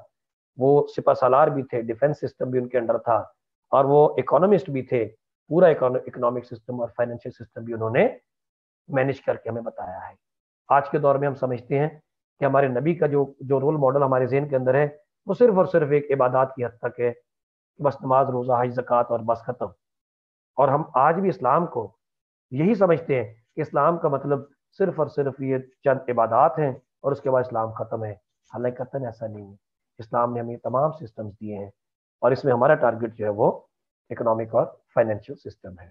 S2: وہ سپہ سالار بھی تھے، ڈیفنس سسٹم بھی ان کے انڈر تھا، اور وہ اکانومسٹ بھی تھے، پورا اکنامک سسٹم اور فائنینشیل سسٹم بھی انہوں نے مینج کر کے ہمیں بتایا ہے۔ آج کے دور میں ہم سمجھتے ہیں کہ ہمارے نبی کا جو رول ماڈل ہمارے ذہن کے اندر ہے وہ صرف اور صرف ایک عبادات کی حد تک ہے، بس نماز، روزہ، حج، زکوٰۃ اور بس ختم۔ اور ہم آج بھی اسلام کو یہی سمجھتے ہیں کہ اسلام کا مطلب صرف اور صرف یہ چند عبادات ہیں اور اس کے بعد اسلام ختم ہے، حالانکہ قطعاً ایسا نہیں ہے۔ اسلام نے ہمیں تمام سسٹمز دیے ہیں اور اس میں ہمارا ٹارگٹ جو ہے وہ اکنامک اور فائنینشیل سسٹم ہے۔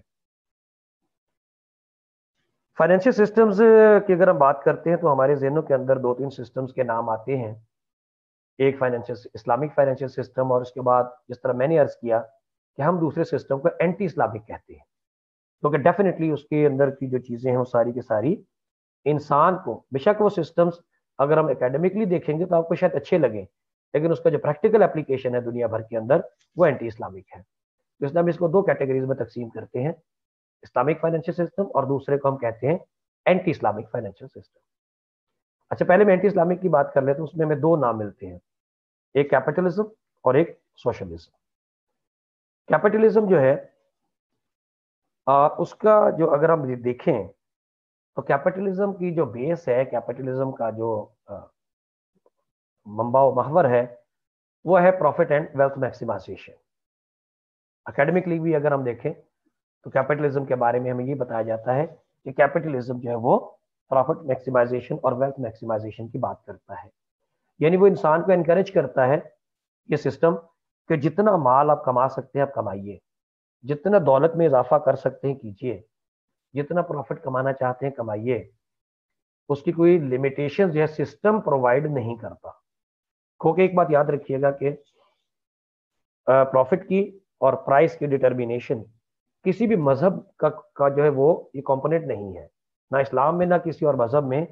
S2: فائنینشیل سسٹمز کی اگر ہم بات کرتے ہیں تو ہمارے ذہنوں کے اندر 2-3 سسٹمز کے نام آتے ہیں۔ ایک اسلامک فائنینشیل سسٹم، اور اس کے بعد جس طرح میں نے عرض کیا کہ ہم دوسرے سسٹم کو اینٹی اسلامک کہتے ہیں، کیونکہ ڈیفینیٹلی اس کے اندر کی جو چیزیں ہیں وہ ساری کی ساری انسان کو، بے شک وہ سسٹمز اگر ہم اکیڈمکلی دیکھیں گے تو آپ کو شاید اچھے لگیں، لیکن اس کا جو پریکٹیکل اپلیکیشن ہے دنیا بھر کے اندر وہ اینٹی اسلامک ہے. تو اس لیے ہم اس کو دو کیٹیگریز میں تقسیم کرتے ہیں، اسلامک فائنینشیل سسٹم اور دوسرے کو ہم کہتے ہیں اینٹی اسلامک فائنینشیل سسٹم. اچھا پہلے میں اینٹی اسلامک کی بات کر لیتا ہوں. اس میں ہمیں دو نام ملتے ہیں، ایک کیپٹلزم اور ایک سوشلزم. کیپٹلزم جو ہے اس کا جو اگر ہم دیکھیں تو کیپٹلزم کی جو بیس ہے، کیپٹلزم کا جو منبع و محور ہے وہ ہے پروفٹ اینڈ ویلتھ میکسیمائزیشن. اکیڈمکلی بھی اگر ہم دیکھیں تو کیپٹلزم کے بارے میں ہمیں یہ بتایا جاتا ہے کہ کیپٹلزم جو ہے وہ پروفٹ میکسیمائزیشن اور ویلتھ میکسیمائزیشن کی بات کرتا ہے. یعنی وہ انسان کو انکریج کرتا ہے یہ سسٹم کہ جتنا مال آپ کما سکتے ہیں آپ کمائیے، جتنا دولت میں اضافہ کر سکتے ہیں کیجیے، جتنا پروفٹ کمانا چاہتے ہیں کمائیے. اس کی کوئی لمیٹیشن جو ہے سسٹم پرووائڈ نہیں کرتا. کیونکہ ایک بات یاد رکھیے گا کہ پروفٹ کی اور پرائس کی ڈٹرمینیشن کسی بھی مذہب کا جو ہے وہ یہ کمپوننٹ نہیں ہے، نہ اسلام میں نہ کسی اور مذہب میں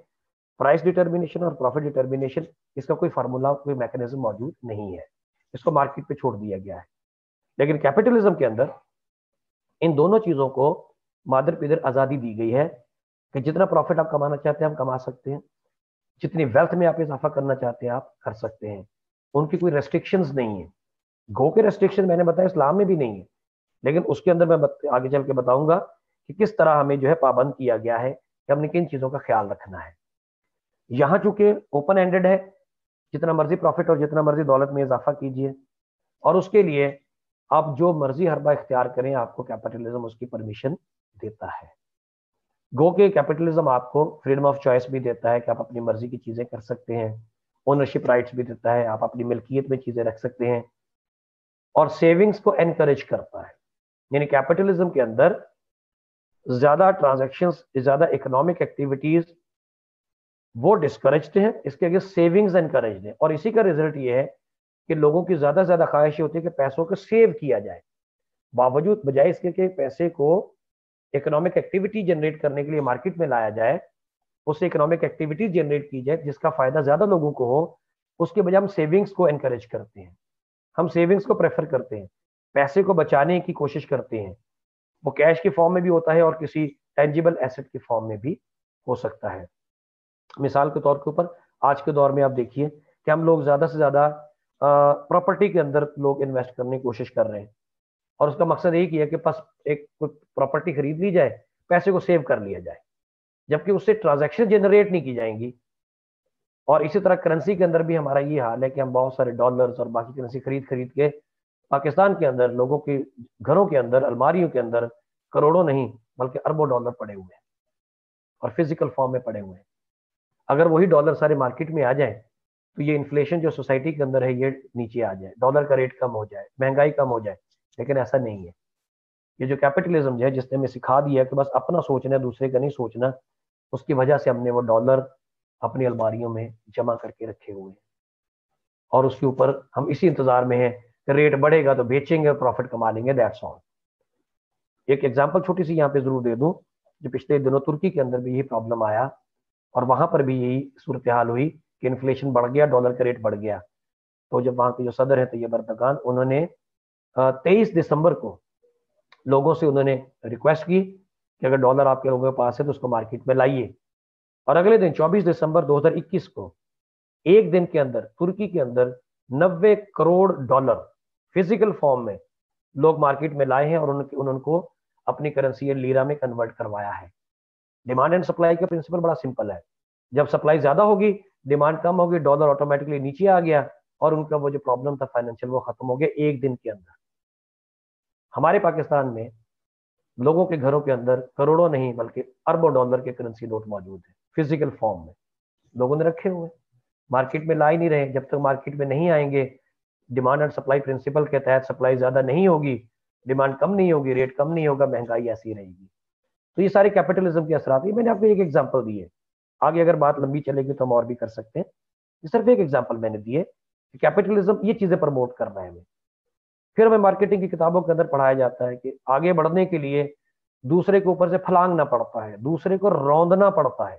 S2: پرائس ڈٹرمینیشن اور پروفٹ ڈٹرمینیشن اس کا کوئی فارمولا کوئی میکانزم موجود نہیں ہے، اس کو مارکیٹ پہ چھوڑ دیا گیا ہے. لیکن کیپٹلزم کے اندر ان دونوں چیزوں کو مادر پیدر آزادی دی گئی ہے کہ جتنا پروفٹ آپ کمانا چاہتے ہیں ہم کما سکتے ہیں، جتنی ویلتھ میں آپ اضافہ کرنا چاہتے ہیں آپ کر سکتے ہیں. ان کی کوئی ریسٹرکشنز نہیں ہیں. گو کے ریسٹرکشن میں نے بتایا اسلام میں بھی نہیں ہے، لیکن اس کے اندر میں آگے چل کے بتاؤں گا کہ کس طرح ہمیں جو ہے پابند کیا گیا ہے کہ ہم نے کن چیزوں کا خیال رکھنا ہے. یہاں چونکہ اوپن اینڈڈ ہے، جتنا مرضی پروفٹ اور جتنا مرضی دولت میں اضافہ کیجیے، اور اس کے لیے آپ جو مرضی حربہ اختیار کریں آپ کو کیپٹلزم اس کی پرمیشن دیتا ہے. گو کہ کیپٹلزم آپ کو فریڈم آف چوائس بھی دیتا ہے کہ آپ اپنی مرضی کی چیزیں کر سکتے ہیں، اونرشپ رائٹس بھی دیتا ہے، آپ اپنی ملکیت میں چیزیں رکھ سکتے ہیں، اور سیونگز کو انکریج کرتا ہے. یعنی کیپٹلزم کے اندر زیادہ ٹرانزیکشنز، زیادہ اکنامک ایکٹیویٹیز وہ ڈسکریجڈ ہیں، اس کے آگے سیونگز انکریجڈ ہیں. اور اسی کا ریزلٹ یہ ہے کہ لوگوں کی زیادہ سے زیادہ خواہش ہوتی ہے کہ پیسوں کو سیو کیا جائے، باوجود بجائے اس کے کہ پیسے کو اکنامک ایکٹیویٹی جنریٹ کرنے کے لیے مارکیٹ میں لایا جائے، اس سے اکنامک ایکٹیویٹی جنریٹ کی جائے جس کا فائدہ زیادہ لوگوں کو ہو، اس کے بجائے ہم سیونگز کو انکریج کرتے ہیں. ہم سیونگز کو پریفر کرتے ہیں، پیسے کو بچانے کی کوشش کرتے ہیں. وہ کیش کی فارم میں بھی ہوتا ہے اور کسی ٹینجیبل ایسٹ کی فارم میں بھی ہو سکتا ہے. مثال کے طور کے اوپر آج کے دور میں آپ دیکھیے کہ ہم لوگ زیادہ سے زیادہ پراپرٹی کے اندر لوگ انویسٹ کرنے کی کوشش کر رہے ہیں، اور اس کا مقصد ایک ہی ہے کہ بس ایک پراپرٹی خرید لی جائے، پیسے کو سیو کر لیا جائے، جبکہ اس سے ٹرانزیکشن جنریٹ نہیں کی جائیں گی. اور اسی طرح کرنسی کے اندر بھی ہمارا یہ حال ہے کہ ہم بہت سارے ڈالرز اور باقی کرنسی خرید کے پاکستان کے اندر لوگوں کے گھروں کے اندر، الماریوں کے اندر کروڑوں نہیں بلکہ اربوں ڈالر پڑے ہوئے ہیں اور فزیکل فارم میں پڑے ہوئے ہیں. اگر وہی ڈالر سارے مارکیٹ میں آ جائیں تو یہ انفلیشن جو سوسائٹی کے اندر ہے یہ نیچے آ جائے، ڈالر کا ریٹ کم ہو جائے، مہنگائی کم ہو جائے. لیکن ایسا نہیں ہے. یہ جو کیپٹلزم جو ہے جس نے ہمیں سکھا دیا ہے کہ بس اپنا سوچنا ہے، دوسرے کا نہیں سوچنا، اس کی وجہ سے ہم نے وہ ڈالر اپنی الماریوں میں جمع کر کے رکھے ہوئے ہیں، اور اس کے اوپر ہم اسی انتظار میں ہیں کہ ریٹ بڑھے گا تو بیچیں گے، پروفٹ کما لیں گے. That's all. ایک ایگزامپل چھوٹی سی یہاں پہ ضرور دے دوں. جو پچھلے دنوں ترکی کے اندر بھی یہی پرابلم آیا اور وہاں پر بھی یہی صورتحال ہوئی کہ انفلیشن بڑھ گیا، ڈالر کا ریٹ بڑھ گیا. تو جب وہاں کے جو صدر ہیں طیب اردگان، انہوں نے 23 دسمبر کو لوگوں سے انہوں نے ریکویسٹ کی کہ اگر ڈالر آپ کے لوگوں کے پاس ہے تو اس کو مارکیٹ میں لائیے. اور اگلے دن 24 دسمبر 2021 کو ایک دن کے اندر ترکی کے اندر 90 کروڑ ڈالر فزیکل فارم میں لوگ مارکیٹ میں لائے ہیں، اور انہوں کو اپنی کرنسی لیرا میں کنورٹ کروایا ہے. ڈیمانڈ اینڈ سپلائی کا پرنسپل بڑا سمپل ہے. جب سپلائی زیادہ ہوگی، ڈیمانڈ کم ہوگی، ڈالر آٹومیٹکلی نیچے آ گیا اور ان کا وہ جو پرابلم تھا فائنینشیل وہ ختم ہو گیا ایک دن کے اندر. ہمارے پاکستان میں لوگوں کے گھروں کے اندر کروڑوں نہیں بلکہ اربوں ڈالر کے کرنسی نوٹ موجود ہیں فزیکل فارم میں، لوگوں نے رکھے ہوئے، مارکیٹ میں لا ہی نہیں رہے. جب تک مارکیٹ میں نہیں آئیں گے، ڈیمانڈ اینڈ سپلائی پرنسپل کے تحت سپلائی زیادہ نہیں ہوگی، ڈیمانڈ کم نہیں ہوگی، ریٹ کم نہیں ہوگا، مہنگائی ایسی رہے گی. تو یہ سارے کیپٹلزم کے اثرات ہیں. میں نے آپ کو ایک ایگزامپل دی ہے، آگے اگر بات لمبی چلے گی تو ہم اور بھی کر سکتے ہیں. یہ صرف ایک ایگزامپل میں نے دی ہے کہ کیپٹلزم یہ چیزیں پروموٹ کر رہا ہے ہمیں. پھر ہمیں مارکیٹنگ کی کتابوں کے اندر پڑھایا جاتا ہے کہ آگے بڑھنے کے لیے دوسرے کے اوپر سے پھلانگنا پڑتا ہے، دوسرے کو روندنا پڑتا ہے.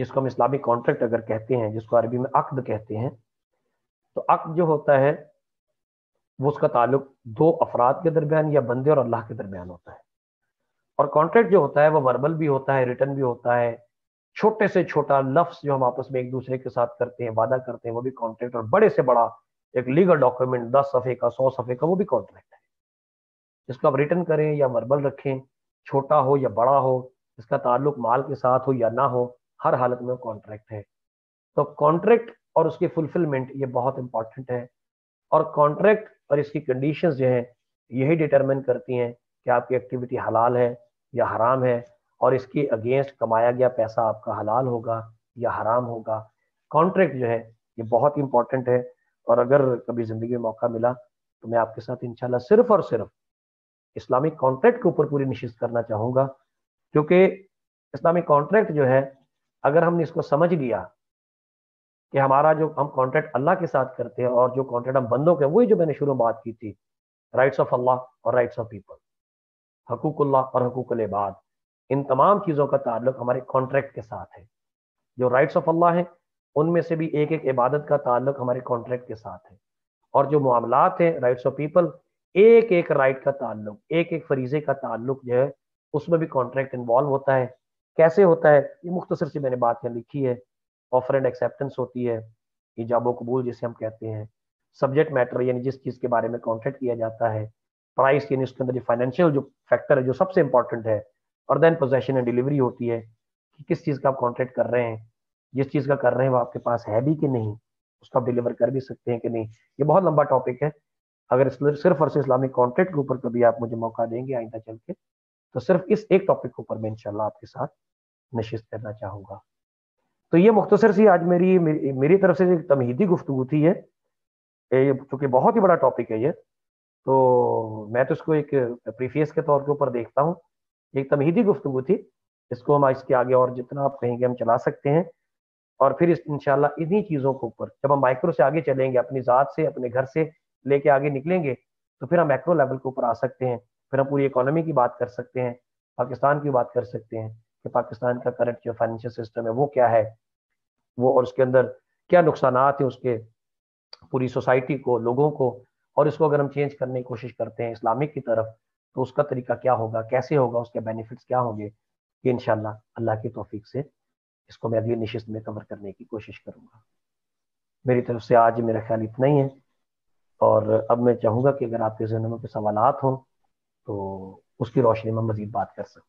S2: جس کو ہم اسلامک کانٹریکٹ اگر کہتے ہیں، جس کو عربی میں عقد کہتے ہیں، تو عقد جو ہوتا ہے وہ اس کا تعلق دو افراد کے درمیان یا بندے اور اللہ کے درمیان ہوتا ہے. اور کانٹریکٹ جو ہوتا ہے وہ وربل بھی ہوتا ہے، ریٹن بھی ہوتا ہے. چھوٹے سے چھوٹا لفظ جو ہم آپس میں ایک دوسرے کے ساتھ کرتے ہیں، وعدہ کرتے ہیں، وہ بھی کانٹریکٹ. اور بڑے سے بڑا ایک لیگل ڈاکومنٹ 10 صفحے کا، 100 صفحے کا، وہ بھی کانٹریکٹ ہے. جس کو آپ ریٹن کریں یا وربل رکھیں، چھوٹا ہو یا بڑا ہو، اس کا تعلق مال کے ساتھ ہو یا نہ ہو، ہر حالت میں کانٹریکٹ ہے. تو کانٹریکٹ اور اس کی فلفلمنٹ یہ بہت امپورٹنٹ ہے. اور کانٹریکٹ اور اس کی کنڈیشنز جو ہیں یہی ڈٹرمن کرتی ہیں کہ آپ کی ایکٹیویٹی حلال ہے یا حرام ہے، اور اس کی اگینسٹ کمایا گیا پیسہ آپ کا حلال ہوگا یا حرام ہوگا. کانٹریکٹ جو ہے یہ بہت امپورٹنٹ ہے. اور اگر کبھی زندگی میں موقع ملا تو میں آپ کے ساتھ انشاءاللہ صرف اور صرف اسلامک کانٹریکٹ کے اوپر پوری نشست کرنا چاہوں گا، کیونکہ اسلامک کانٹریکٹ جو ہے اگر ہم نے اس کو سمجھ لیا کہ ہمارا جو ہم کانٹریکٹ اللہ کے ساتھ کرتے ہیں اور جو کانٹریکٹ ہم بندوں کے، وہی جو میں نے شروع میں بات کی تھی، رائٹس آف اللہ اور رائٹس آف پیپل، حقوق اللہ اور حقوق العباد، ان تمام چیزوں کا تعلق ہمارے کانٹریکٹ کے ساتھ ہے. جو رائٹس آف اللہ ہیں ان میں سے بھی ایک ایک عبادت کا تعلق ہمارے کانٹریکٹ کے ساتھ ہے. اور جو معاملات ہیں رائٹس آف پیپل، ایک ایک رائٹ کا تعلق، ایک ایک فریضے کا تعلق جو ہے اس میں بھی کانٹریکٹ انوالو ہوتا ہے. کیسے ہوتا ہے یہ مختصر سی میں نے بات یہاں لکھی ہے. آفر اینڈ ایکسیپٹنس ہوتی ہے، ایجاب و قبول جسے ہم کہتے ہیں. سبجیکٹ میٹر یعنی جس چیز کے بارے میں کانٹریکٹ کیا جاتا ہے. پرائس یعنی اس کے اندر جو فائنینشیل جو فیکٹر ہے جو سب سے امپورٹنٹ ہے. اور دین پوزیشن اینڈ ڈیلیوری ہوتی ہے کہ کس چیز کا آپ کانٹریکٹ کر رہے ہیں، جس چیز کا کر رہے ہیں وہ آپ کے پاس ہے بھی کہ نہیں، اس کو آپ ڈیلیور کر بھی سکتے ہیں کہ نہیں. یہ بہت لمبا ٹاپک ہے. اگر صرف اور صرف اسلامک کانٹریکٹ کے اوپر کبھی آپ مجھے موقع دیں گے آئندہ چل کے، تو صرف اس ایک ٹاپک کے اوپر میں انشاءاللہ آپ کے ساتھ نشست کرنا چاہوں گا. تو یہ مختصر سی آج میری طرف سے ایک تمہیدی گفتگو تھی ہے، چونکہ بہت ہی بڑا ٹاپک ہے یہ، تو میں تو اس کو ایک پریفیس کے طور کے اوپر دیکھتا ہوں. ایک تمہیدی گفتگو تھی، اس کو ہم اس کے آگے اور جتنا آپ کہیں گے ہم چلا سکتے ہیں. اور پھر انشاءاللہ انہی چیزوں کے اوپر جب ہم مائکرو سے آگے چلیں گے، اپنی ذات سے اپنے گھر سے لے کے آگے نکلیں گے، تو پھر ہم میکرو لیول کے اوپر آ سکتے ہیں. پھر ہم پوری اکانومی کی بات کر سکتے ہیں، پاکستان کی بات کر سکتے ہیں کہ پاکستان کا کرنٹ جو فائنینشیل سسٹم ہے وہ کیا ہے، وہ اور اس کے اندر کیا نقصانات ہیں اس کے پوری سوسائٹی کو، لوگوں کو. اور اس کو اگر ہم چینج کرنے کی کوشش کرتے ہیں اسلامک کی طرف، تو اس کا طریقہ کیا ہوگا، کیسے ہوگا، اس کے بینیفٹس کیا ہوں گے، یہ انشاءاللہ اللہ کی توفیق سے اس کو میں اگلی نشست میں کور کرنے کی کوشش کروں گا. میری طرف سے آج میرا خیال اتنا ہی ہے. اور اب میں چاہوں گا کہ اگر آپ کے ذہنوں میں کوئی سوالات ہوں تو اس کی روشنی میں مزید بات کر سکتے ہیں.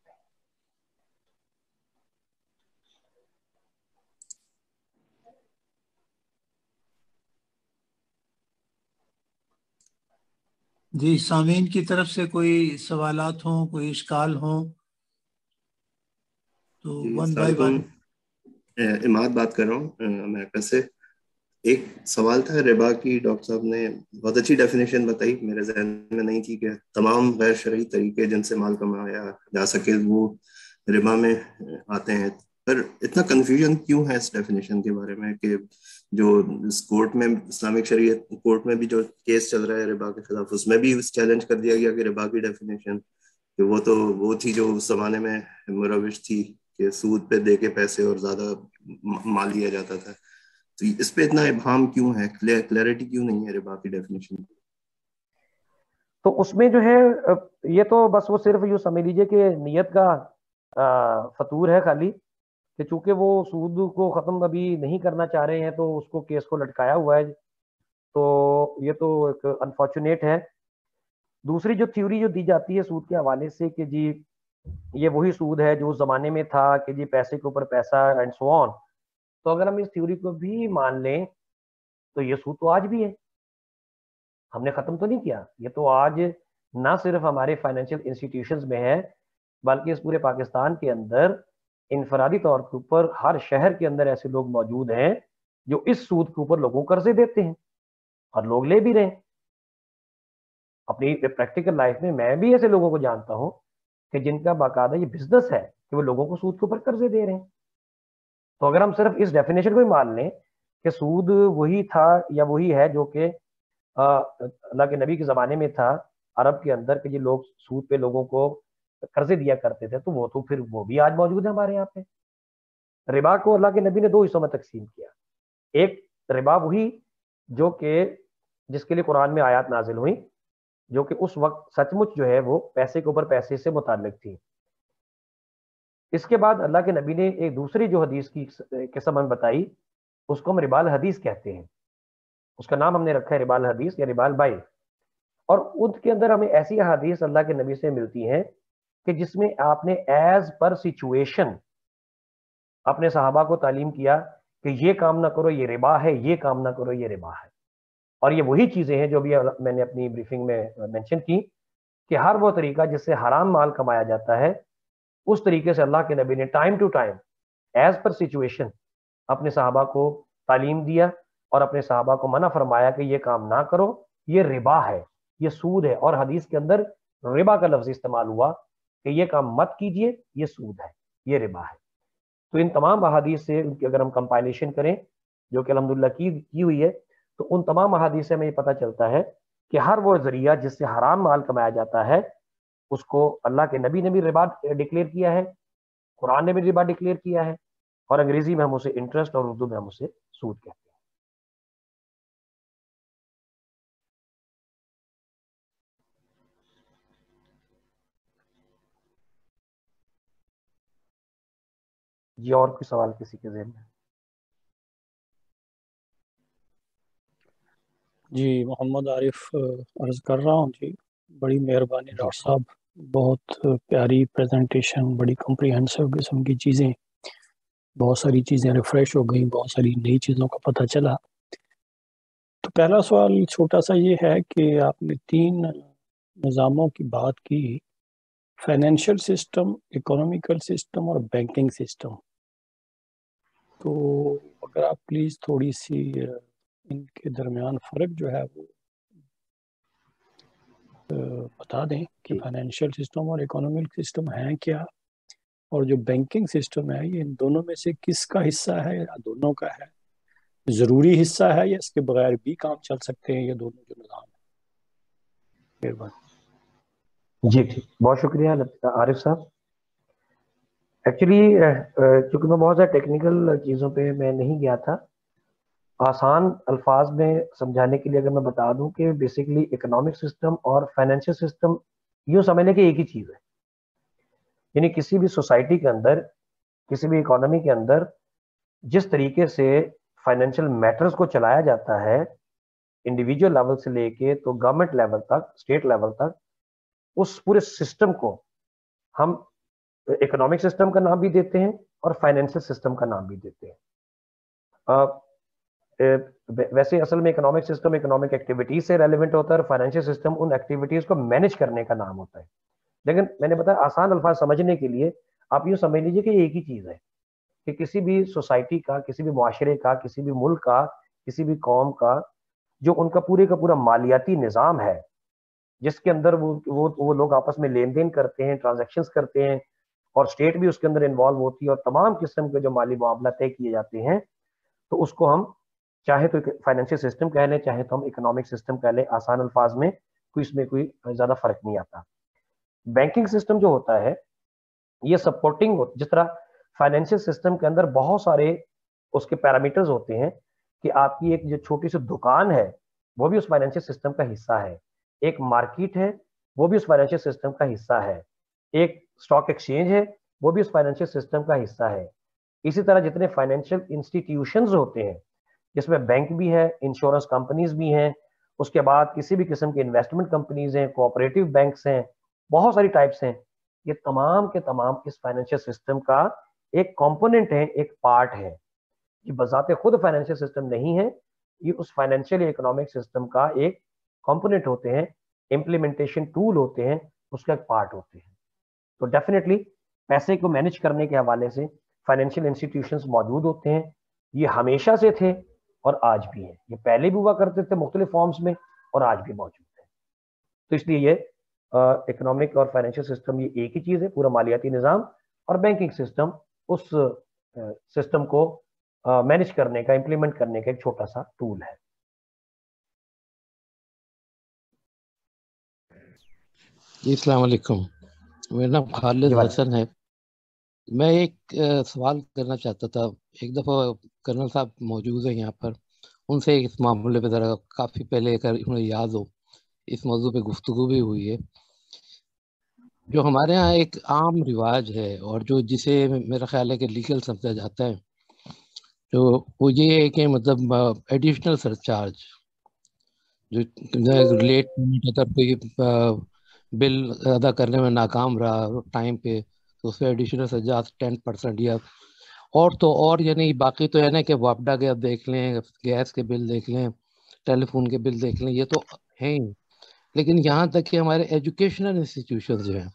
S1: جی، سامعین کی طرف سے کوئی سوالات ہوں، کوئی اشکال ہوں تو ون بائی ون.
S3: اماد بات کر رہا ہوں امریکہ سے. ایک سوال تھا ربا کی، ڈاکٹر صاحب نے بہت اچھی ڈیفینیشن بتائی، میرے ذہن میں نہیں تھی کہ تمام غیر شرعی طریقے جن سے مال کمایا جا سکے وہ ربا میں آتے ہیں. پر اتنا کنفیوژن کیوں ہے اس ڈیفینیشن کے بارے میں کہ جو اس کورٹ میں اسلامک شریعت کورٹ میں بھی جو کیس چل رہا ہے ربا کے خلاف، اس میں بھی چیلنج کر دیا گیا کہ ربا کی ڈیفینیشن کہ وہ تو وہ تھی جو اس زمانے میں مروج تھی کہ سود پہ دے کے پیسے اور زیادہ مال لیا جاتا تھا. تو اس پہ اتنا ابہام کیوں ہے، کلیئرٹی کیوں نہیں ہے ربا کی ڈیفینیشن؟
S2: تو اس میں جو ہے یہ تو بس وہ صرف یوں سمجھ لیجئے کہ نیت کا فطور ہے خالی، کہ چونکہ وہ سود کو ختم ابھی نہیں کرنا چاہ رہے ہیں تو اس کو کیس کو لٹکایا ہوا ہے. تو یہ تو ایک انفارچونیٹ ہے. دوسری جو تھیوری جو دی جاتی ہے سود کے حوالے سے کہ جی یہ وہی سود ہے جو اس زمانے میں تھا کہ جی پیسے کے اوپر پیسہ اینڈ سو آن، تو اگر ہم اس تھیوری کو بھی مان لیں تو یہ سود تو آج بھی ہے، ہم نے ختم تو نہیں کیا. یہ تو آج نہ صرف ہمارے فائنینشیل انسٹیٹیوشنز میں ہے بلکہ اس پورے پاکستان کے اندر انفرادی طور کے اوپر ہر شہر کے اندر ایسے لوگ موجود ہیں جو اس سود کے اوپر لوگوں کو قرضے دیتے ہیں اور لوگ لے بھی رہے ہیں. اپنی پریکٹیکل لائف میں میں بھی ایسے لوگوں کو جانتا ہوں کہ جن کا باقاعدہ یہ بزنس ہے کہ وہ لوگوں کو سود کے اوپر قرضے دے رہے ہیں. تو اگر ہم صرف اس ڈیفینیشن کو ہی مان لیں کہ سود وہی تھا یا وہی ہے جو کہ اللہ کے نبی کے زمانے میں تھا عرب کے اندر کہ یہ لوگ سود پہ لوگوں کو قرضے دیا کرتے تھے، تو وہ تو پھر وہ بھی آج موجود ہے ہمارے یہاں پہ. ربا کو اللہ کے نبی نے 2 حصوں میں تقسیم کیا. ایک ربا وہی جو کہ جس کے لیے قرآن میں آیات نازل ہوئی، جو کہ اس وقت سچ مچ جو ہے وہ پیسے کے اوپر پیسے سے متعلق تھی. اس کے بعد اللہ کے نبی نے ایک دوسری جو حدیث کی قسم ہمیں بتائی، اس کو ہم ربا الحدیث کہتے ہیں. اس کا نام ہم نے رکھا ہے ربا الحدیث یا ربا البیع. اور ان کے اندر ہمیں ایسی احادیث اللہ کے نبی سے ملتی ہیں کہ جس میں آپ نے ایز پر سچویشن اپنے صحابہ کو تعلیم کیا کہ یہ کام نہ کرو یہ ربا ہے، یہ کام نہ کرو یہ ربا ہے. اور یہ وہی چیزیں ہیں جو بھی میں نے اپنی بریفنگ میں مینشن کی کہ ہر وہ طریقہ جس سے حرام مال کمایا جاتا ہے، اس طریقے سے اللہ کے نبی نے time to time as per situation اپنے صحابہ کو تعلیم دیا اور اپنے صحابہ کو منع فرمایا کہ یہ کام نہ کرو، یہ ربا ہے، یہ سود ہے. اور حدیث کے اندر ربا کا لفظ استعمال ہوا کہ یہ کام مت کیجئے، یہ سود ہے، یہ ربا ہے. تو ان تمام احادیث سے ان کی اگر ہم کمپائلیشن کریں جو کہ الحمدللہ کی ہوئی ہے، تو ان تمام احادیث سے ہمیں یہ پتہ چلتا ہے کہ ہر وہ ذریعہ جس سے حرام مال کمایا جاتا ہے اس کو اللہ کے نبی نے بھی ربا ڈکلیئر کیا ہے، قرآن نے بھی ربا ڈکلیئر کیا ہے، اور انگریزی میں ہم اسے انٹرسٹ اور اردو میں ہم اسے سود کہتے ہیں. جی اور کوئی سوال کسی کے ذہن میں؟
S4: جی محمد عارف عرض کر رہا ہوں. جی بڑی مہربانی ڈاکٹر صاحب، بہت پیاری پریزنٹیشن، بڑی کمپریہنسو قسم کی چیزیں، بہت ساری چیزیں ریفریش ہو گئیں، بہت ساری نئی چیزوں کا پتہ چلا. تو پہلا سوال چھوٹا سا یہ ہے کہ آپ نے 3 نظاموں کی بات کی، فائنینشیل سسٹم، اکنامیکل سسٹم اور بینکنگ سسٹم. تو اگر آپ پلیز تھوڑی سی ان کے درمیان فرق جو ہے وہ بتا دیں کہ فائنینشیل سسٹم اور اکنامک سسٹم ہیں کیا، اور جو بینکنگ سسٹم ہے یہ ان دونوں میں سے کس کا حصہ ہے یا دونوں کا ہے، ضروری حصہ ہے یا اس کے بغیر بھی کام چل سکتے ہیں یہ دونوں جو نظام ہیں؟ مہربانی.
S2: جی ٹھیک، بہت شکریہ عارف صاحب. ایکچولی چونکہ میں بہت زیادہ ٹیکنیکل چیزوں پہ میں نہیں گیا تھا، آسان الفاظ میں سمجھانے کے لیے اگر میں بتا دوں کہ بیسیکلی اکنامک سسٹم اور فائنینشیل سسٹم یوں سمجھنے کہ ایک ہی چیز ہے. یعنی کسی بھی سوسائٹی کے اندر، کسی بھی اکانومی کے اندر جس طریقے سے فائنینشیل میٹرز کو چلایا جاتا ہے انڈیویجول لیول سے لے کے تو گورنمنٹ لیول تک، اسٹیٹ لیول تک، اس پورے سسٹم کو ہم اکنامک سسٹم کا نام بھی دیتے ہیں اور فائنینشیل سسٹم کا نام بھی دیتے ہیں. ویسے اصل میں اکنامک سسٹم اکنامک ایکٹیویٹیز سے ریلیونٹ ہوتا ہے اور فائنینشیل سسٹم ان ایکٹیویٹیز کو مینج کرنے کا نام ہوتا ہے. لیکن میں نے بتایا آسان الفاظ سمجھنے کے لیے آپ یوں سمجھ لیجیے کہ یہ ایک ہی چیز ہے کہ کسی بھی سوسائٹی کا، کسی بھی معاشرے کا، کسی بھی ملک کا، کسی بھی قوم کا جو ان کا پورا مالیاتی نظام ہے جس کے اندر وہ لوگ آپس میں لین دین کرتے ہیں، ٹرانزیکشنز کرتے ہیں، اور اسٹیٹ بھی اس کے اندر انوالو ہوتی ہے اور تمام قسم کے جو مالی معاملات طے کیے جاتے ہیں، تو اس کو ہم چاہے تو فائنینشیل سسٹم کہہ لیں، چاہے تو ہم اکنامک سسٹم کہہ لیں. آسان الفاظ میں اس میں کوئی زیادہ فرق نہیں آتا. بینکنگ سسٹم جو ہوتا ہے یہ سپورٹنگ، جس طرح فائنینشیل سسٹم کے اندر بہت سارے اس کے پیرامیٹرز ہوتے ہیں کہ آپ کی ایک جو چھوٹی سی دکان ہے وہ بھی اس فائنینشیل سسٹم کا حصہ ہے، ایک مارکیٹ ہے وہ بھی اس فائنینشیل سسٹم کا حصہ ہے، ایک اسٹاک ایکسچینج ہے وہ بھی اس فائنینشیل سسٹم کا حصہ ہے. اسی طرح جتنے فائنینشیل انسٹیٹیوشنز ہوتے ہیں جس میں بینک بھی ہے، انشورنس کمپنیز بھی ہیں، اس کے بعد کسی بھی قسم کی انویسٹمنٹ کمپنیز ہیں، کوآپریٹو بینکس ہیں، بہت ساری ٹائپس ہیں، یہ تمام کے تمام اس فائنینشیل سسٹم کا ایک کمپوننٹ ہے، ایک پارٹ ہے. یہ بذات خود فائنینشیل سسٹم نہیں ہے، یہ اس فائنینشیل اکنامک سسٹم کا ایک کمپوننٹ ہوتے ہیں، امپلیمنٹیشن ٹول ہوتے ہیں، اس کا ایک پارٹ ہوتے ہیں. تو ڈیفینیٹلی پیسے کو مینج کرنے کے حوالے سے فائنینشیل انسٹیٹیوشنز موجود ہوتے ہیں. یہ ہمیشہ سے تھے اور آج بھی ہیں، یہ پہلے بھی ہوا کرتے تھے مختلف فارمز میں اور آج بھی موجود ہیں. تو اس لیے یہ اکنامک اور فائنینشیل سسٹم یہ ایک ہی چیز ہے، پورا مالیاتی نظام، اور بینکنگ سسٹم اس سسٹم کو مینج کرنے کا، امپلیمنٹ کرنے کا ایک چھوٹا سا ٹول ہے.
S5: جی السلام علیکم، میرا نام خالد حسن ہے. میں ایک سوال کرنا چاہتا تھا. ایک دفعہ کرنل صاحب موجود ہیں یہاں پر, ان سے اس معاملے پہ ذرا کافی پہلے اگر انہیں یاد ہو اس موضوع پہ گفتگو بھی ہوئی ہے. جو ہمارے ہاں ایک عام رواج ہے اور جو جسے میرا خیال ہے کہ لیگل سمجھا جاتا ہے, تو وہ یہ ہے کہ مطلب ایڈیشنل سرچارج جو لیٹ اگر کوئی بل ادا کرنے میں ناکام رہا ٹائم پہ تو اس پہ ایڈیشنل سرچارج 10% یا اور تو اور, یعنی باقی تو ہے نا کہ واپڈا کے اب دیکھ لیں, گیس کے بل دیکھ لیں, ٹیلی فون کے بل دیکھ لیں, یہ تو ہیں. لیکن یہاں تک کہ ہمارے ایجوکیشنل انسٹیٹیوشن جو ہیں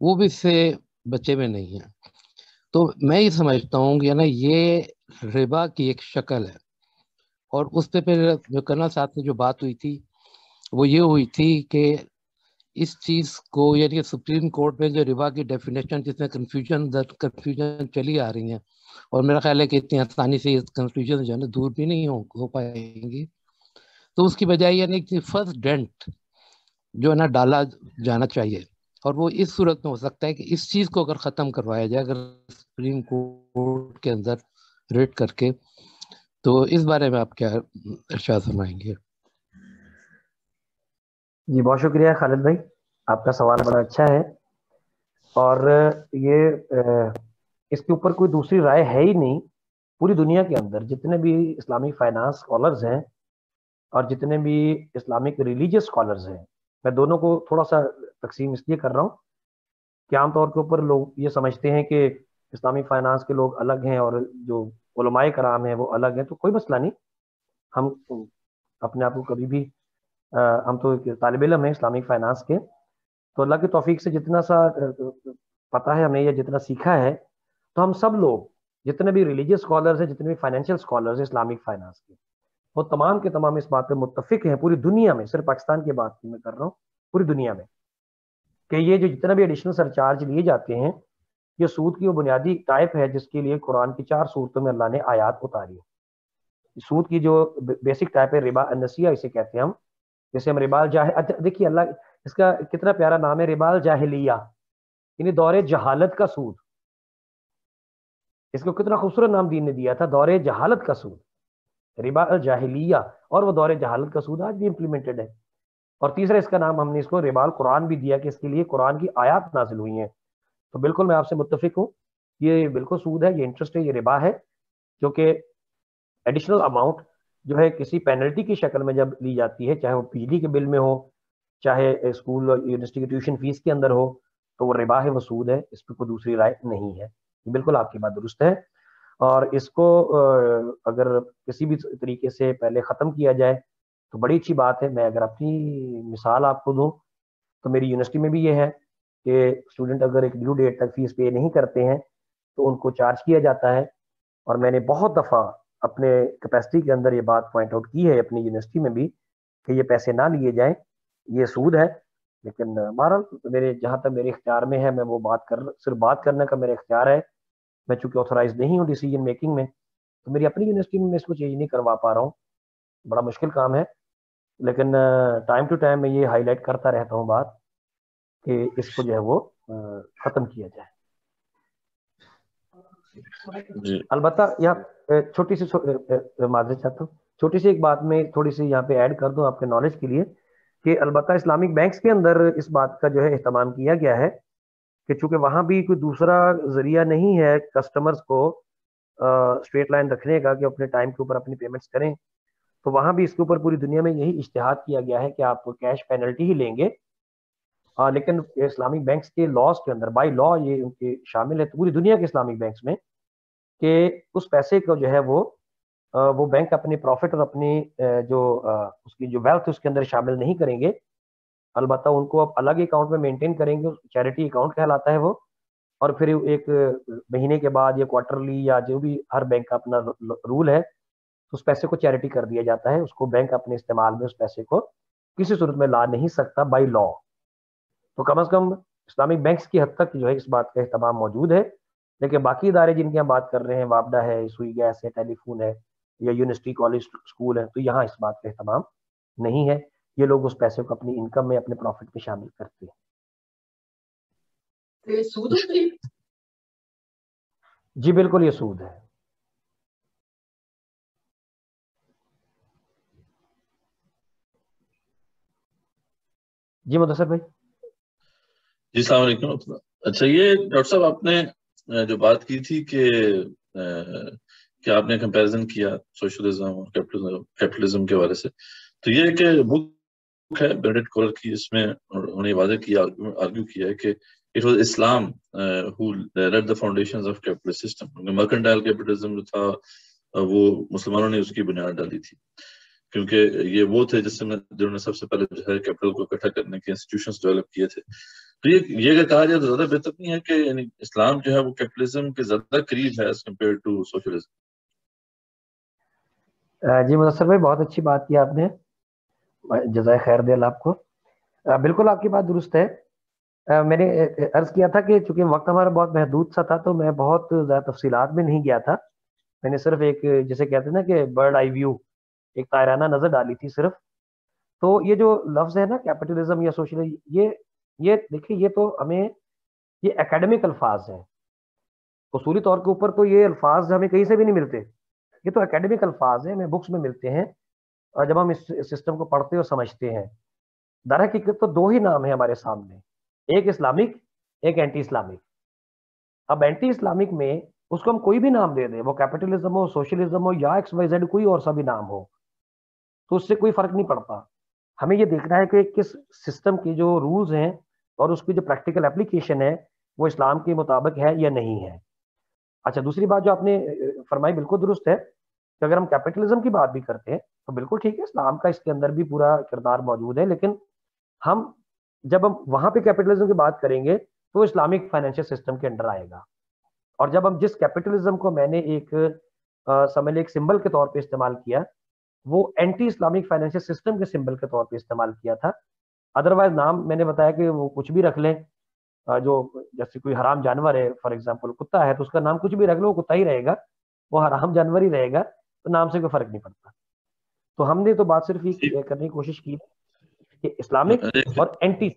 S5: وہ بھی اس سے بچے میں نہیں ہیں. تو میں یہ سمجھتا ہوں کہ نا یہ ربا کی ایک شکل ہے. اور اس پہ پھر جو کرنل صاحب سے جو بات ہوئی تھی وہ یہ ہوئی تھی کہ اس چیز کو, یعنی سپریم کورٹ میں جو ربا کی ڈیفینیشن جس میں کنفیوژن چلی آ رہی ہیں, اور میرا خیال ہے کہ اتنی آسانی سے کنفیوژن جو ہے نا دور بھی نہیں ہو پائیں گی, تو اس کی بجائے یعنی کہ فرسٹ ڈینٹ جو ہے نا ڈالا جانا چاہیے. اور وہ اس صورت میں ہو سکتا ہے کہ اس چیز کو اگر ختم کروایا جائے, اگر سپریم کورٹ کے اندر ریٹ کر کے, تو اس بارے میں آپ کیا ارشاد فرمائیں گے؟
S2: جی بہت شکریہ خالد بھائی, آپ کا سوال بڑا اچھا ہے. اور یہ اس کے اوپر کوئی دوسری رائے ہے ہی نہیں. پوری دنیا کے اندر جتنے بھی اسلامک فائنانس اسکالرز ہیں اور جتنے بھی اسلامک ریلیجیس اسکالرز ہیں, میں دونوں کو تھوڑا سا تقسیم اس لیے کر رہا ہوں کہ عام طور کے اوپر لوگ یہ سمجھتے ہیں کہ اسلامک فائنانس کے لوگ الگ ہیں اور جو علماء کرام ہیں وہ الگ ہیں. تو کوئی مسئلہ نہیں, ہم اپنے آپ کو کبھی بھی ہم تو طالب علم ہیں اسلامک فائنانس کے, تو اللہ کی توفیق سے جتنا سا پتہ ہے ہمیں یا جتنا سیکھا ہے, تو ہم سب لوگ جتنے بھی ریلیجیس اسکالرز ہیں, جتنے بھی فائنینشیل اسکالرز ہیں اسلامک فائنانس کے, وہ تمام کے تمام اس بات پہ متفق ہیں پوری دنیا میں, صرف پاکستان کی بات میں کر رہا ہوں, پوری دنیا میں, کہ یہ جو جتنا بھی ایڈیشنل سرچارج لیے جاتے ہیں یہ سود کی وہ بنیادی ٹائپ ہے جس کے لیے قرآن کی 4 سورتوں میں اللہ نے آیات اتاری ہے. سود کی جو بیسک ٹائپ ہے ربا النسیہ اسے کہتے ہیں ہم, جیسے ہم ربا دیکھیے اللہ اس کا کتنا پیارا نام ہے, ربا الجاہلیہ, یعنی دور جہالت کا سود. اس کو کتنا خوبصورت نام دین نے دیا تھا, دور جہالت کا سود, ربا الجاہلیہ. اور وہ دور جہالت کا سود آج بھی امپلیمنٹڈ ہے. اور تیسرا اس کا نام ہم نے اس کو ربا القرآن بھی دیا کہ اس کے لیے قرآن کی آیات نازل ہوئی ہیں. تو بالکل میں آپ سے متفق ہوں, یہ بالکل سود ہے, یہ انٹرسٹ ہے, یہ ربا ہے, کیونکہ ایڈیشنل اماؤنٹ جو ہے کسی پینلٹی کی شکل میں جب لی جاتی ہے, چاہے وہ بجلی کے بل میں ہو, چاہے اسکول یونیورسٹی کی ٹیوشن فیس کے اندر ہو, تو وہ ربا ہے, وہ سود ہے, اس پہ کوئی دوسری رائے نہیں ہے. بالکل آپ کی بات درست ہے. اور اس کو اگر کسی بھی طریقے سے پہلے ختم کیا جائے تو بڑی اچھی بات ہے. میں اگر اپنی مثال آپ کو دوں تو میری یونیورسٹی میں بھی یہ ہے کہ اسٹوڈنٹ اگر ایک ڈیو ڈیٹ تک فیس پے نہیں کرتے ہیں تو ان کو چارج کیا جاتا ہے. اور میں نے بہت دفعہ اپنے کیپیسٹی کے اندر یہ بات پوائنٹ آؤٹ کی ہے اپنی یونیورسٹی میں بھی کہ یہ پیسے نہ لیے جائیں, یہ سود ہے. لیکن بہرحال میرے جہاں تک میرے اختیار میں ہے, میں وہ صرف بات کرنے کا میرا اختیار ہے. میں چونکہ آتھورائز نہیں ہوں ڈیسیجن میکنگ میں, تو میری اپنی یونیورسٹی میں اس کو چینج نہیں کروا پا رہا ہوں, بڑا مشکل کام ہے. لیکن ٹائم ٹو ٹائم میں یہ ہائی لائٹ کرتا رہتا ہوں بات کہ اس کو جو ہے وہ ختم کیا جائے.
S6: جی
S2: البتہ یہاں چھوٹی سی معذرت چاہتا ہوں, چھوٹی سی ایک بات میں تھوڑی سی یہاں پہ ایڈ کر دوں آپ کے نالج کے لیے کہ البتہ اسلامک بینکس کے اندر اس بات کا جو ہے اہتمام کیا گیا ہے کہ چونکہ وہاں بھی کوئی دوسرا ذریعہ نہیں ہے کسٹمرز کو اسٹریٹ لائن رکھنے کا کہ اپنے ٹائم کے اوپر اپنی پیمنٹس کریں, تو وہاں بھی اس کے اوپر پوری دنیا میں یہی اجتہاد کیا گیا ہے کہ آپ کیش پینلٹی ہی لیں گے. لیکن اسلامک بینکس کے لاس کے اندر بائی لا یہ ان کے شامل ہے پوری دنیا کے اسلامک بینکس میں کہ اس پیسے کو جو ہے وہ بینک اپنے پروفٹ اور اپنی جو اس کی جو ویلتھ اس کے اندر شامل نہیں کریں گے. البتہ ان کو اب الگ اکاؤنٹ میں مینٹین کریں گے, چیریٹی اکاؤنٹ کہلاتا ہے وہ, اور پھر ایک مہینے کے بعد یا کوارٹرلی یا جو بھی ہر بینک کا اپنا رول ہے اس پیسے کو چیریٹی کر دیا جاتا ہے. اس کو بینک اپنے استعمال میں اس پیسے کو کسی صورت میں لا نہیں سکتا بائی لا. تو کم از کم اسلامک بینکس کی حد تک جو ہے اس بات کا اہتمام موجود ہے. لیکن باقی ادارے جن کے ہم بات کر رہے ہیں, واپڈا ہے, سوئی گیس ہے, ٹیلی فون ہے, یا یونیورسٹی کالج اسکول ہے, تو یہاں اس بات کا اہتمام نہیں ہے. یہ لوگ اس پیسے کو اپنی انکم میں اپنے پروفٹ میں شامل کرتے ہیں. جی بالکل یہ سود ہے. جی مدثر بھائی.
S6: جی السلام علیکم. اچھا یہ ڈاکٹر صاحب آپ نے جو بات کی تھی کہ آپ نے کمپیریزن کیا سوشلزم اور کیپٹلزم کے حوالے سے, تو یہ ایک بک ہے بینڈٹ کولر کی, اس میں انہوں نے واضح کیا, آرگیو کیا ہے کہ it was Islam who laid the foundations of capitalist system. Mercantile capitalism جو تھا وہ مسلمانوں نے اس کی بنیاد ڈالی تھی, کیونکہ یہ وہ تھے جنہوں نے سب سے پہلے جو ہے کیپٹل کو اکٹھا کرنے کے انسٹیٹیوشنز ڈیولپ کیے تھے. تو یہ اگر کہا جائے تو زیادہ بہتر نہیں ہے کہ یعنی اسلام جو ہے وہ کیپٹلزم کے زیادہ قریب ہے ایز کمپیئر ٹو سوشلزم؟
S2: جی مدثر بھائی بہت اچھی بات کی آپ نے, جزائے خیر دے اللہ آپ کو. بالکل آپ کی بات درست ہے. میں نے عرض کیا تھا کہ چونکہ وقت ہمارا بہت محدود سا تھا تو میں بہت زیادہ تفصیلات میں نہیں گیا تھا. میں نے صرف ایک جسے کہتے ہیں نا کہ برڈ آئی ویو, ایک طائرانہ نظر ڈالی تھی صرف. تو یہ جو لفظ ہے نا کیپٹلزم یا سوشلزم, یہ دیکھیں یہ تو ہمیں یہ اکیڈمک الفاظ ہیں. اصولی طور کے اوپر تو یہ الفاظ ہمیں کہیں سے بھی نہیں ملتے, یہ تو اکیڈمک الفاظ ہیں, ہمیں بکس میں ملتے ہیں, اور جب ہم اس سسٹم کو پڑھتے اور سمجھتے ہیں. در حقیقت تو دو ہی نام ہیں ہمارے سامنے, ایک اسلامک ایک اینٹی اسلامک. اب اینٹی اسلامک میں اس کو ہم کوئی بھی نام دے دیں, وہ کیپٹلزم ہو, سوشلزم ہو, یا ایکس وائی زیڈ کوئی اور سا بھی نام ہو, تو اس سے کوئی فرق نہیں پڑتا. ہمیں یہ دیکھنا ہے کہ کس سسٹم کے جو رولز ہیں اور اس کی جو پریکٹیکل اپلیکیشن ہے وہ اسلام کے مطابق ہے یا نہیں ہے. اچھا دوسری بات جو آپ نے فرمائی بالکل درست ہے کہ اگر ہم کیپٹلزم کی بات بھی کرتے ہیں تو بالکل ٹھیک ہے, اسلام کا اس کے اندر بھی پورا کردار موجود ہے, لیکن ہم جب ہم وہاں پہ کیپٹلزم کی بات کریں گے تو اسلامک فائنینشیل سسٹم کے انڈر آئے گا. اور جب ہم جس کیپٹلزم کو میں نے ایک سمجھ لیں ایک سمبل کے طور پہ استعمال کیا, وہ اینٹی اسلامک فائنینشیل سسٹم کے سمبل کے طور پہ استعمال کیا تھا. ادروائز نام میں نے بتایا کہ وہ کچھ بھی رکھ لیں, جو جیسے کوئی حرام جانور ہے فار ایگزامپل کتا ہے تو اس کا نام کچھ بھی رکھ لو وہ کتا ہی رہے گا, وہ حرام جانور ہی رہے گا, تو نام سے کوئی فرق نہیں پڑتا. تو ہم نے تو بات صرف یہ کرنے کی کوشش کی کہ اسلامک اور اینٹی.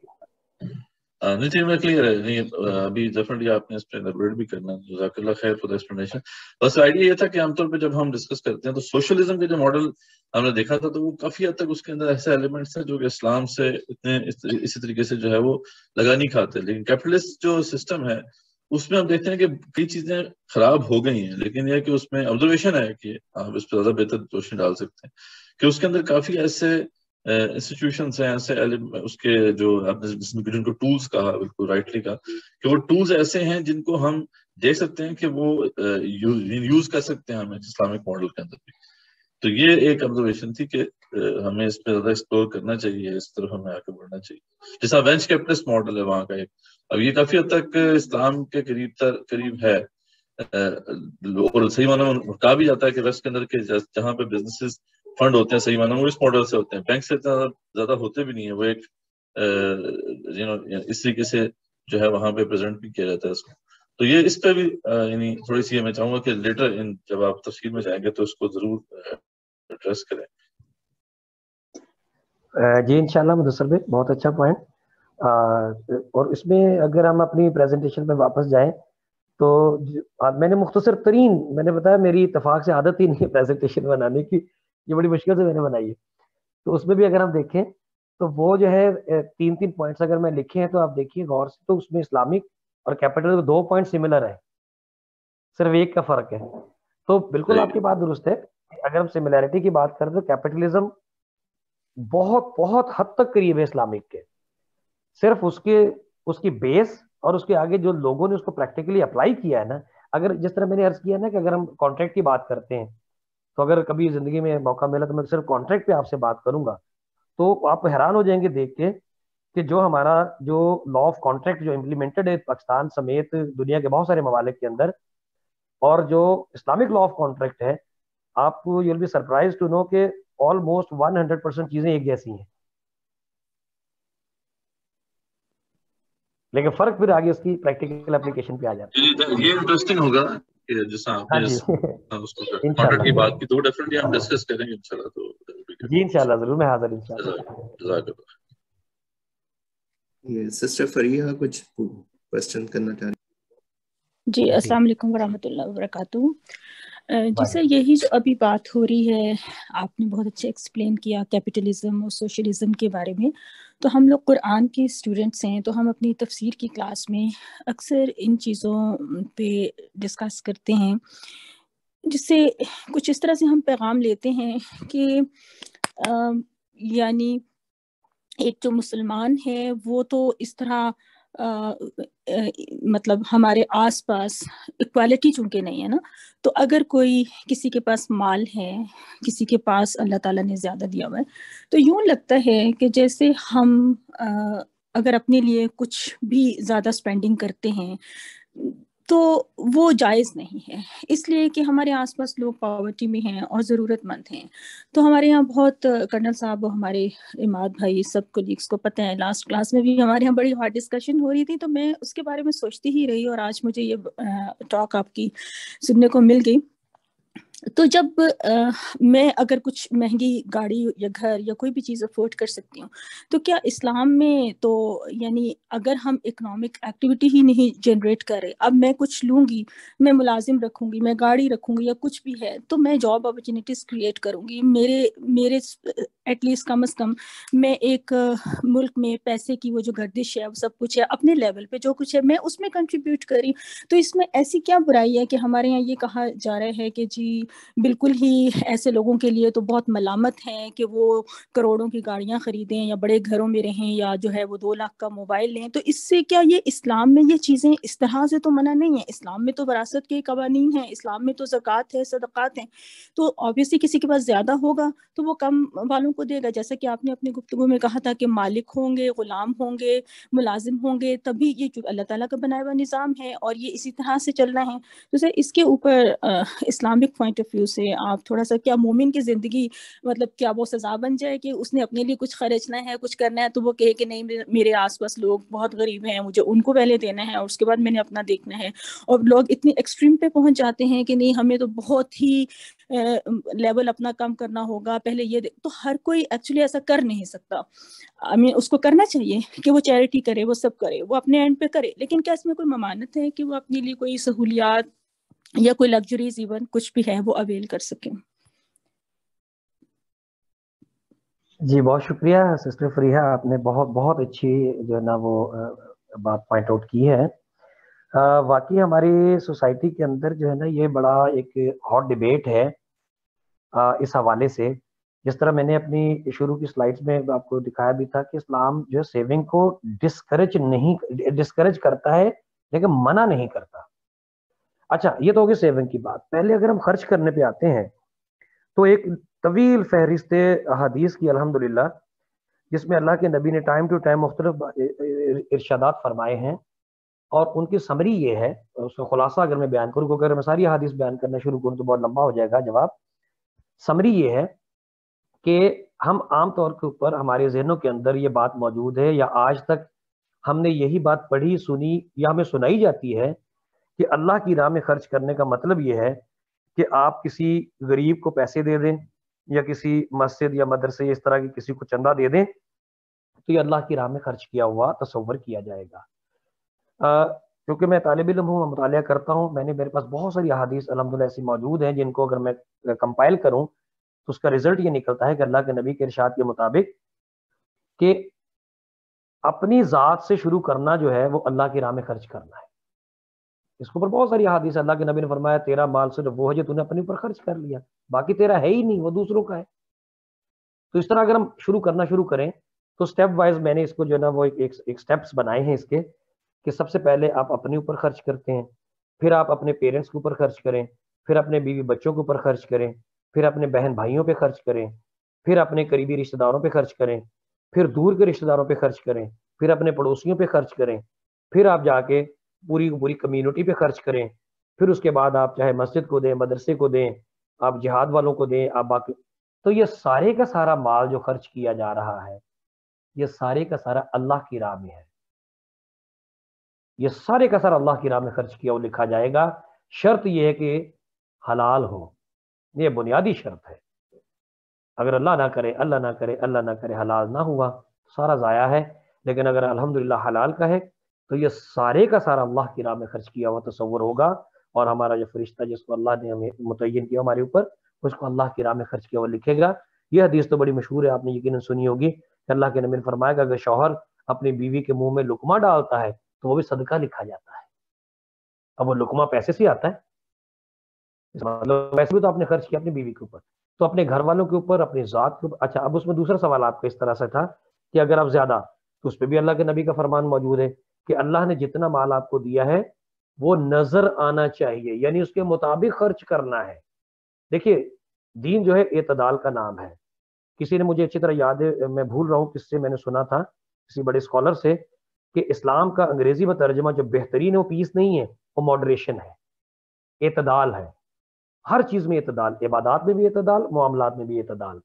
S6: نہیں میں کلیئر ہے, نہیں ابھی ڈیفینیٹلی آپ نے اس پہ ایلیبریٹ بھی کرنا ہے, جزاک اللہ خیر فار دی ایکسپلینیشن. بس آئیڈیا یہ تھا کہ عام طور پہ جب ہم ڈسکس کرتے ہیں تو سوشلزم کے جو ماڈل ہم نے دیکھا تھا تو وہ کافی حد تک اس کے اندر ایسے ایلیمنٹس ہیں جو کہ اسلام سے اتنے اسی طریقے سے جو ہے وہ لگا نہیں کھاتے. لیکن کیپٹلسٹ جو سسٹم ہے اس میں ہم دیکھتے ہیں کہ کئی چیزیں خراب ہو گئی ہیں, لیکن یہ کہ اس میں آبزرویشن ہے کہ آپ اس پہ زیادہ بہتر روشنی ڈال سکتے ہیں کہ اس کے اندر کافی ایسے انسٹیٹیوشنس ہیں, ایسے اس کے جو آپ نے جن کو ٹولز کہا, بالکل رائٹلی کہا کہ وہ ٹولز ایسے ہیں جن کو ہم دیکھ سکتے ہیں کہ وہ یوز کر سکتے ہیں ہمیں اسلامک ماڈل کے اندر بھی. تو یہ ایک آبزرویشن تھی کہ ہمیں اس پہ زیادہ ایکسپلور کرنا چاہیے, اس طرف ہمیں آگے بڑھنا چاہیے. جیسا وینچ کیپٹلسٹ ماڈل ہے وہاں کا ایک, اب یہ کافی حد تک اسلام کے قریب ہے, اور صحیح معنی میں کہا بھی جاتا ہے کہ ویسٹ کے اندر کے جہاں پہ بزنسز فنڈ ہوتے ہیں صحیح معنی میں اس ماڈل سے ہوتے ہیں, بینک سے زیادہ ہوتے بھی نہیں ہیں, وہ ایک اس طریقے سے جو ہے وہاں پہ پریزنٹ بھی کیا جاتا ہے اس کو. تو یہ اس پہ بھی یعنی تھوڑی سی میں چاہوں گا کہ لیٹر جب آپ تفصیل میں جائیں گے تو اس کو ضرور ایڈریس کریں.
S2: جی انشاءاللہ مدثر بھائی بہت اچھا پوائنٹ. اور اس میں اگر ہم اپنی پریزنٹیشن پہ واپس جائیں تو میں نے مختصر ترین, میں نے بتایا میری اتفاق سے عادت ہی نہیں ہے پریزنٹیشن بنانے کی, یہ بڑی مشکل سے میں نے بنائی ہے. تو اس میں بھی اگر ہم دیکھیں تو وہ جو ہے 3 پوائنٹس اگر میں لکھے ہیں تو آپ دیکھیے غور سے, تو اس میں اسلامک اور کیپٹل 2 پوائنٹ سملر ہیں, صرف ایک کا فرق ہے. تو بالکل آپ کی بات درست ہے, اگر ہم سملیرٹی کی بات کریں تو کیپٹلزم بہت بہت حد تک قریب ہے اسلامک کے, صرف اس کی بیس اور اس کے آگے جو لوگوں نے اس کو پریکٹیکلی اپلائی کیا ہے نا. اگر جس طرح میں نے عرض کیا نا کہ اگر ہم کانٹریکٹ کی بات کرتے ہیں تو اگر کبھی زندگی میں موقع ملا تو میں صرف کانٹریکٹ پہ آپ سے بات کروں گا, تو آپ حیران ہو جائیں گے دیکھ کے کہ جو ہمارا جو لا آف کانٹریکٹ جو امپلیمنٹڈ ہے پاکستان سمیت دنیا کے بہت سارے ممالک کے اندر, اور جو اسلامک لا آف کانٹریکٹ ہے, آپ کو you will be surprise to know کہ آلموسٹ 100% چیزیں ایک جیسی ہیں, لیکن فرق پھر آگے اس کی پریکٹیکل اپلیکیشن پہ آ جاتا ہے.
S6: یہ انٹرسٹنگ ہوگا کہ جیسا آپ نے اس کو کانٹریکٹ کی بات کی تو ڈیفینیٹلی ہم ڈسکس کریں گے انشاءاللہ. تو
S2: جی انشاءاللہ ضرور میں حاضر انشاءاللہ.
S6: جزاک اللہ.
S3: یہ سسٹر فریحہ کچھ کوشچن کرنا چاہ رہی
S7: جی السلام علیکم ورحمۃ اللہ وبرکاتہ۔ جی سر، یہی جو ابھی بات ہو رہی ہے، آپ نے بہت اچھا ایکسپلین کیا کیپٹلزم اور سوشلزم کے بارے میں۔ تو ہم لوگ قرآن کے اسٹوڈنٹس ہیں، تو ہم اپنی تفسیر کی کلاس میں اکثر ان چیزوں پہ ڈسکس کرتے ہیں، جس سے کچھ اس طرح سے ہم پیغام لیتے ہیں کہ یعنی ایک جو مسلمان ہے وہ تو اس طرح مطلب ہمارے آس پاس اکوالٹی چونکہ نہیں ہے نا، تو اگر کوئی کسی کے پاس مال ہے، کسی کے پاس اللہ تعالیٰ نے زیادہ دیا ہوا ہے، تو یوں لگتا ہے کہ جیسے ہم اگر اپنے لیے کچھ بھی زیادہ اسپینڈنگ کرتے ہیں تو وہ جائز نہیں ہے، اس لیے کہ ہمارے آس پاس لوگ پاورٹی میں ہیں اور ضرورت مند ہیں۔ تو ہمارے یہاں بہت کرنل صاحب، ہمارے اماد بھائی، سب کولیگس کو پتہ ہے، لاسٹ کلاس میں بھی ہمارے یہاں بڑی ہارڈ ڈسکشن ہو رہی تھی، تو میں اس کے بارے میں سوچتی ہی رہی اور آج مجھے یہ ٹاک آپ کی سننے کو مل گئی۔ تو جب میں اگر کچھ مہنگی گاڑی یا گھر یا کوئی بھی چیز افورڈ کر سکتی ہوں، تو کیا اسلام میں تو یعنی اگر ہم اکنامک ایکٹیویٹی ہی نہیں جنریٹ کر رہے، اب میں کچھ لوں گی، میں ملازم رکھوں گی، میں گاڑی رکھوں گی یا کچھ بھی ہے، تو میں جاب اپرچونیٹیز کریٹ کروں گی، میرے ایٹ لیسٹ کم از کم میں ایک ملک میں پیسے کی وہ جو گردش ہے، وہ سب کچھ ہے اپنے لیول پہ جو کچھ ہے میں اس میں کنٹریبیوٹ کری۔ تو اس میں ایسی کیا برائی ہے کہ ہمارے یہاں یہ کہا جا رہا ہے کہ جی بالکل ہی ایسے لوگوں کے لیے تو بہت ملامت ہے کہ وہ کروڑوں کی گاڑیاں خریدیں یا بڑے گھروں میں رہیں یا جو ہے وہ 2 لاکھ کا موبائل لیں، تو اس سے کیا یہ اسلام میں یہ چیزیں اس طرح سے تو منع نہیں ہے؟ اسلام میں تو وراثت کے قوانین ہیں، اسلام میں تو زکوٰۃ ہے، صدقات ہیں، تو آبویسلی کسی کے پاس زیادہ ہوگا تو وہ کم والوں کو دے گا، جیسا کہ آپ نے اپنی گفتگو میں کہا تھا کہ مالک ہوں گے، غلام ہوں گے، ملازم ہوں گے، تبھی یہ جو اللہ تعالیٰ کا بنایا ہوا نظام ہے اور یہ اسی طرح سے چلنا ہے۔ تو سر اس کے اوپر اسلامک پوائنٹ آف ویو سے آپ تھوڑا سا، کیا مومن کی زندگی مطلب کیا وہ سزا بن جائے کہ اس نے اپنے لیے کچھ خرچنا ہے، کچھ کرنا ہے، تو وہ کہے کہ نہیں میرے آس پاس لوگ بہت غریب ہیں، مجھے ان کو پہلے دینا ہے اور اس کے بعد میں نے اپنا دیکھنا ہے؟ اور لوگ اتنی ایکسٹریم پہ پہنچ جاتے ہیں کہ نہیں ہمیں تو بہت ہی لیول اپنا کم کرنا ہوگا، پہلے یہ تو ہر کوئی ایکچولی ایسا کر نہیں سکتا۔ اس کو کرنا چاہیے کہ وہ چیریٹی کرے، وہ سب کرے، وہ اپنے اینڈ پہ کرے، لیکن کیا اس میں کوئی ممانت ہے کہ وہ اپنے لیے کوئی سہولیات یا کوئی لگژریز ایون کچھ بھی ہے وہ اویل کر سکیں؟
S2: جی بہت شکریہ سسٹر فریحہ، آپ نے بہت بہت اچھی جو ہے نا وہ بات پوائنٹ آؤٹ کی ہے۔ واقعی ہماری سوسائٹی کے اندر جو ہے نا یہ بڑا ایک ہاٹ ڈیبیٹ ہے اس حوالے سے۔ جس طرح میں نے اپنی شروع کی سلائڈز میں آپ کو دکھایا بھی تھا کہ اسلام جو ہے سیونگ کو ڈسکریج کرتا ہے لیکن منع نہیں کرتا۔ اچھا یہ تو ہوگی سیونگ کی بات۔ پہلے اگر ہم خرچ کرنے پہ آتے ہیں تو ایک طویل فہرست احادیث کی الحمدللہ، جس میں اللہ کے نبی نے ٹائم ٹو ٹائم مختلف ارشادات فرمائے ہیں، اور ان کی سمری یہ ہے، اس کا خلاصہ اگر میں بیان کروں، اگر میں ساری احادیث بیان کرنا شروع کروں تو بہت لمبا ہو جائے گا جواب۔ سمری یہ ہے کہ ہم عام طور کے اوپر ہمارے ذہنوں کے اندر یہ بات موجود ہے، یا آج تک ہم نے یہی بات پڑھی سنی یا ہمیں سنائی جاتی ہے کہ اللہ کی راہ میں خرچ کرنے کا مطلب یہ ہے کہ آپ کسی غریب کو پیسے دے دیں یا کسی مسجد یا مدرسے اس طرح کی کسی کو چندہ دے دیں تو یہ اللہ کی راہ میں خرچ کیا ہوا تصور کیا جائے گا۔ کیونکہ میں طالب علم ہوں، میں مطالعہ کرتا ہوں، میرے پاس بہت ساری احادیث الحمدللہ ایسی موجود ہیں جن کو اگر میں کمپائل کروں تو اس کا رزلٹ یہ نکلتا ہے کہ اللہ کے نبی کے ارشاد کے مطابق کہ اپنی ذات سے شروع کرنا جو ہے وہ اللہ کی راہ میں خرچ کرنا ہے۔ اس کے اوپر بہت ساری احادیث، اللہ کے نبی نے فرمایا تیرا مال صرف وہ ہے جو تو نے اپنے اوپر خرچ کر لیا، باقی تیرا ہے ہی نہیں، وہ دوسروں کا ہے۔ تو اس طرح اگر ہم شروع کریں تو سٹیپ وائز میں نے اس کو جو ہے نا وہ ایک سٹیپس بنائے ہیں اس کے، کہ سب سے پہلے آپ اپنے اوپر خرچ کرتے ہیں، پھر آپ اپنے پیرنٹس کے اوپر خرچ کریں، پھر اپنے بیوی بچوں کے اوپر خرچ کریں، پھر اپنے بہن بھائیوں پہ خرچ کریں، پھر اپنے قریبی رشتہ داروں پہ خرچ کریں، پھر دور کے رشتہ داروں پہ خرچ کریں، پھر اپنے پڑوسیوں پہ خرچ کریں، پھر آپ جا کے پوری کمیونٹی پہ خرچ کریں، پھر اس کے بعد آپ چاہے مسجد کو دیں، مدرسے کو دیں، آپ جہاد والوں کو دیں، آپ باقی۔ تو یہ سارے کا سارا مال جو خرچ کیا جا رہا ہے یہ سارے کا سارا اللہ کی راہ میں ہے، یہ سارے کا سارا اللہ کی راہ میں خرچ کیا وہ لکھا جائے گا۔ شرط یہ ہے کہ حلال ہو، یہ بنیادی شرط ہے۔ اگر اللہ نہ کرے حلال نہ ہوا سارا ضائع ہے، لیکن اگر الحمدللہ حلال کا ہے تو یہ سارے کا سارا اللہ کی راہ میں خرچ کیا ہوا تصور ہوگا، اور ہمارا جو فرشتہ جس کو اللہ نے ہمیں متعین کیا ہمارے اوپر، اس کو اللہ کی راہ میں خرچ کیا ہوا لکھے گا۔ یہ حدیث تو بڑی مشہور ہے، آپ نے یقیناً سنی ہوگی کہ اللہ کے نبی نے فرمایا کہ اگر شوہر اپنی بیوی کے منہ میں لقمہ ڈالتا ہے تو وہ بھی صدقہ لکھا جاتا ہے۔ اب وہ لقمہ پیسے سے آتا ہے، مطلب پیسے بھی تو آپ نے خرچ کیا اپنی بیوی کے اوپر، تو اپنے گھر والوں کے اوپر، اپنی ذات کے اوپر۔ اچھا، اب اس میں دوسرا سوال آپ کا اس طرح سے تھا کہ اگر آپ زیادہ، تو اس پہ بھی اللہ کے نبی کا فرمان موجود ہے کہ اللہ نے جتنا مال آپ کو دیا ہے وہ نظر آنا چاہیے، یعنی اس کے مطابق خرچ کرنا ہے۔ دیکھیے دین جو ہے اعتدال کا نام ہے۔ کسی نے مجھے اچھی طرح یاد ہے، میں بھول رہا ہوں کس سے میں نے سنا تھا، کسی بڑے اسکالر سے، کہ اسلام کا انگریزی میں ترجمہ جو بہترین ہے وہ پیس نہیں ہے، وہ ماڈریشن ہے، اعتدال ہے۔ ہر چیز میں اعتدال، عبادات میں بھی اعتدال، معاملات میں بھی اعتدال،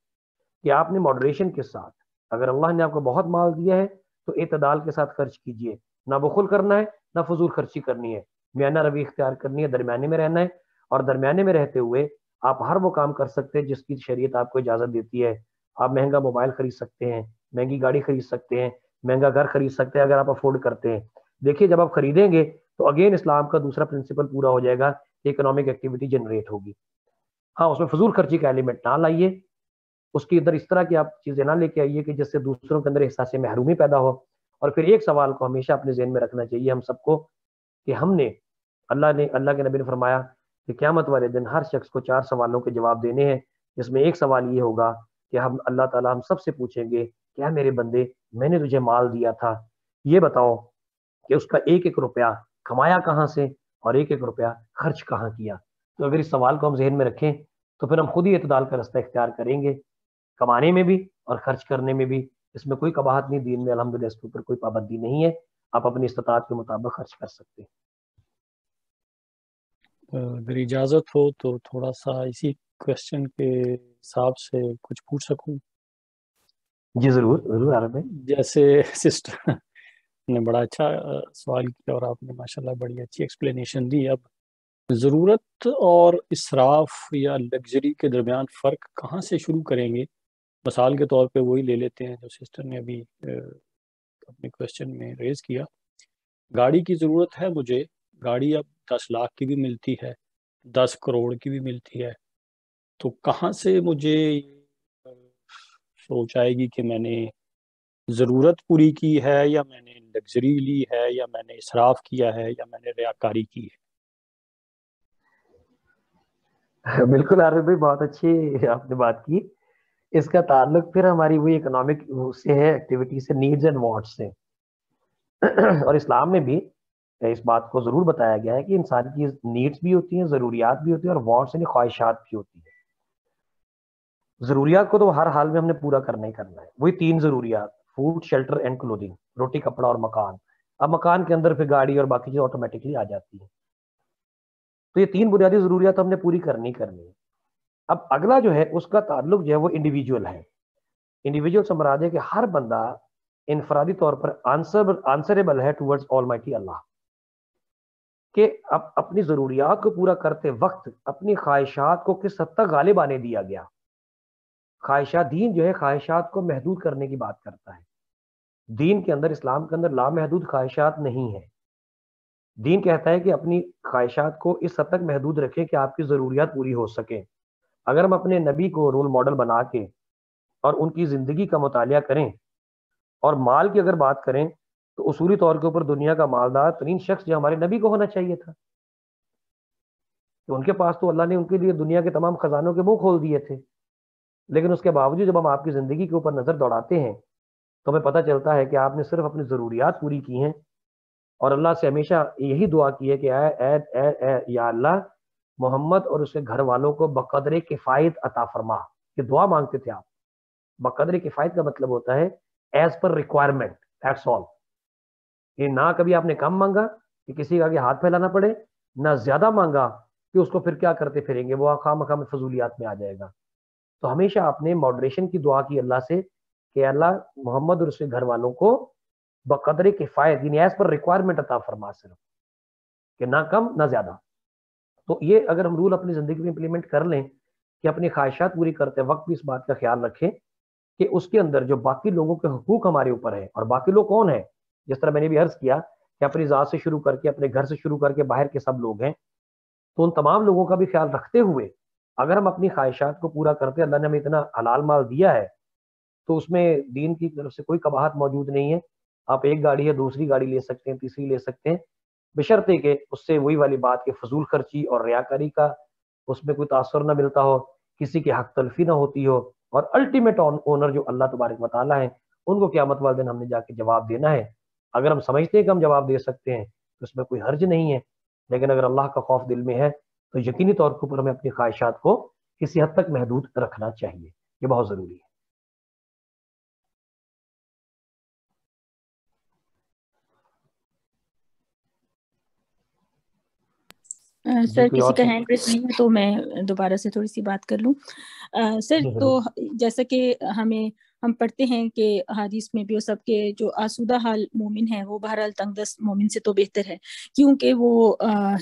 S2: کہ آپ نے ماڈریشن کے ساتھ، اگر اللہ نے آپ کو بہت مال دیا ہے تو اعتدال کے ساتھ خرچ کیجئے، نہ بخل کرنا ہے نہ فضول خرچی کرنی ہے، میانہ روی اختیار کرنی ہے، درمیانے میں رہنا ہے، اور درمیانے میں رہتے ہوئے آپ ہر وہ کام کر سکتے ہیں جس کی شریعت آپ کو اجازت دیتی ہے۔ آپ مہنگا موبائل خرید سکتے ہیں، مہنگی گاڑی خرید سکتے ہیں، مہنگا گھر خرید سکتے ہیں اگر آپ افورڈ کرتے ہیں۔ دیکھیے جب آپ خریدیں گے تو اگین اسلام کا دوسرا پرنسپل پورا ہو جائے گا، اکنامک ایکٹیویٹی جنریٹ ہوگی۔ ہاں اس میں فضول خرچی کا ایلیمنٹ نہ لائیے، اس کے اندر اس طرح کی آپ چیزیں نہ لے کے آئیے کہ جس سے دوسروں کے اندر احساس محرومی پیدا ہو۔ اور پھر ایک سوال کو ہمیشہ اپنے ذہن میں رکھنا چاہیے ہم سب کو، کہ ہم نے اللہ کے نبی نے فرمایا کہ قیامت والے دن ہر شخص کو 4 سوالوں کے جواب دینے ہیں، جس میں ایک سوال یہ ہوگا کہ اللہ تعالیٰ ہم سب سے پوچھیں گے، کیا میرے بندے میں نے تجھے مال دیا تھا، یہ بتاؤ کہ اس کا ایک ایک روپیہ کمایا کہاں سے اور ایک ایک روپیہ خرچ کہاں کیا۔ تو اگر اس سوال کو ہم ذہن میں رکھیں تو پھر ہم خود ہی اعتدال کا رستہ اختیار کریں گے، کمانے میں بھی اور خرچ کرنے میں بھی۔ اس میں کوئی قباحت نہیں، دین میں الحمدللہ اس کے اوپر کوئی پابندی نہیں ہے، آپ اپنی استطاعت کے مطابق خرچ کر سکتے ہیں۔
S4: اگر اجازت ہو تو تھوڑا سا اسی کوشچن کے حساب سے کچھ پوچھ سکوں؟
S2: جی ضرور ضرور عارف بھائی۔
S4: جیسے سسٹر نے بڑا اچھا سوال کیا اور آپ نے ماشاءاللہ بڑی اچھی ایکسپلینیشن دی۔ اب ضرورت اور اسراف یا لگژری کے درمیان فرق کہاں سے شروع کریں گے؟ مثال کے طور پہ وہی لے لیتے ہیں جو سسٹر نے ابھی اپنے کوشچن میں ریز کیا۔ گاڑی کی ضرورت ہے مجھے، گاڑی اب 10 لاکھ کی بھی ملتی ہے، 10 کروڑ کی بھی ملتی ہے، تو کہاں سے مجھے سوچ آئے گی کہ میں نے ضرورت پوری کی ہے یا میں نے لگژری لی ہے یا میں نے اسراف کیا ہے یا میں نے ریاکاری کی ہے؟
S2: بالکل عارف بھائی، بہت اچھی آپ نے بات کی۔ اس کا تعلق پھر ہماری وہی اکنامک سے ہے، ایکٹیویٹی سے، نیڈز اینڈ وانٹس سے۔ اور اسلام میں بھی اس بات کو ضرور بتایا گیا ہے کہ انسان کی نیڈز بھی ہوتی ہیں، ضروریات بھی ہوتی ہیں، اور وانٹس یعنی خواہشات بھی ہوتی ہیں۔ ضروریات کو تو ہر حال میں ہم نے پورا کرنا ہی کرنا ہے، وہی 3 ضروریات، فوڈ، شیلٹر اینڈ کلودنگ، روٹی کپڑا اور مکان۔ اب مکان کے اندر پھر گاڑی اور باقی چیزیں آٹومیٹکلی آ جاتی ہیں۔ تو یہ 3 بنیادی ضروریات ہم نے پوری کرنی ہے۔ اب اگلا جو ہے اس کا تعلق جو ہے وہ انڈیویجول ہے۔ انڈیویجول سے مراد ہے کہ ہر بندہ انفرادی طور پر آنسریبل ہے ٹورڈز آلمائٹی اللہ، کہ اب اپنی ضروریات کو پورا کرتے وقت اپنی خواہشات کو کس حد تک غالب آنے دیا گیا۔ خواہشات، دین جو ہے خواہشات کو محدود کرنے کی بات کرتا ہے۔ دین کے اندر، اسلام کے اندر لامحدود خواہشات نہیں ہے۔ دین کہتا ہے کہ اپنی خواہشات کو اس حد تک محدود رکھیں کہ آپ کی ضروریات پوری ہو سکیں۔ اگر ہم اپنے نبی کو رول ماڈل بنا کے اور ان کی زندگی کا مطالعہ کریں، اور مال کی اگر بات کریں تو اصولی طور کے اوپر دنیا کا مالدار ترین شخص جو ہمارے نبی کو ہونا چاہیے تھا، کہ ان کے پاس تو اللہ نے ان کے لیے دنیا کے تمام خزانوں کے منہ کھول دیے تھے، لیکن اس کے باوجود جب ہم آپ کی زندگی کے اوپر نظر دوڑاتے ہیں تو ہمیں پتہ چلتا ہے کہ آپ نے صرف اپنی ضروریات پوری کی ہیں، اور اللہ سے ہمیشہ یہی دعا کی ہے کہ اے یا اللہ، محمد اور اس کے گھر والوں کو بقدر کفایت عطا فرما۔ یہ دعا مانگتے تھے آپ۔ بقدر کفایت کا مطلب ہوتا ہے as per requirement, that's all. یہ نہ کبھی آپ نے کم مانگا کہ کسی کا آگے ہاتھ پھیلانا پڑے، نہ زیادہ مانگا کہ اس کو پھر کیا کرتے پھریں گے، وہ خواہ مخواہ میں فضولیات میں آ جائے گا۔ تو ہمیشہ آپ نے ماڈریشن کی دعا کی اللہ سے کہ اللہ محمد اور اس کے گھر والوں کو بقدر کفایت یعنی ایز پر ریکوائرمنٹ عطا فرما، صرف کہ نہ کم نہ زیادہ۔ تو یہ اگر ہم رول اپنی زندگی میں امپلیمنٹ کر لیں کہ اپنی خواہشات پوری کرتے وقت بھی اس بات کا خیال رکھیں کہ اس کے اندر جو باقی لوگوں کے حقوق ہمارے اوپر ہیں، اور باقی لوگ کون ہیں، جس طرح میں نے بھی عرض کیا کہ اپنی ذات سے شروع کر کے, اپنے گھر سے شروع کر کے باہر کے سب لوگ ہیں, تو ان تمام لوگوں کا بھی خیال رکھتے ہوئے اگر ہم اپنی خواہشات کو پورا کرتے, اللہ نے ہمیں اتنا حلال مال دیا ہے تو اس میں دین کی طرف سے کوئی قباحت موجود نہیں ہے. آپ ایک گاڑی ہے, دوسری گاڑی لے سکتے ہیں, تیسری لے سکتے ہیں, بشرطے کہ اس سے وہی والی بات کہ فضول خرچی اور ریاکاری کا اس میں کوئی تاثر نہ ملتا ہو, کسی کی حق تلفی نہ ہوتی ہو, اور الٹیمیٹ اونر جو اللہ تبارک و تعالیٰ ہیں ان کو قیامت والے دن ہم نے جا کے جواب دینا ہے. اگر ہم سمجھتے ہیں کہ ہم جواب دے سکتے ہیں تو اس میں کوئی حرج نہیں ہے, لیکن اگر اللہ کا خوف دل میں ہے تو یقینی طور پر ہمیں اپنی خواہشات کو کسی حد تک محدود رکھنا چاہیے, یہ بہت ضروری ہے.
S7: سر
S2: کوئی
S7: کسی
S2: اور
S7: کا ہینڈ ریس نہیں ہے تو میں دوبارہ سے تھوڑی سی بات کر لوں. سر تو جیسا کہ ہم پڑھتے ہیں کہ حدیث میں بھی وہ سب کے جو آسودہ حال مومن ہے وہ بہرحال تنگ دست مومن سے تو بہتر ہے, کیونکہ وہ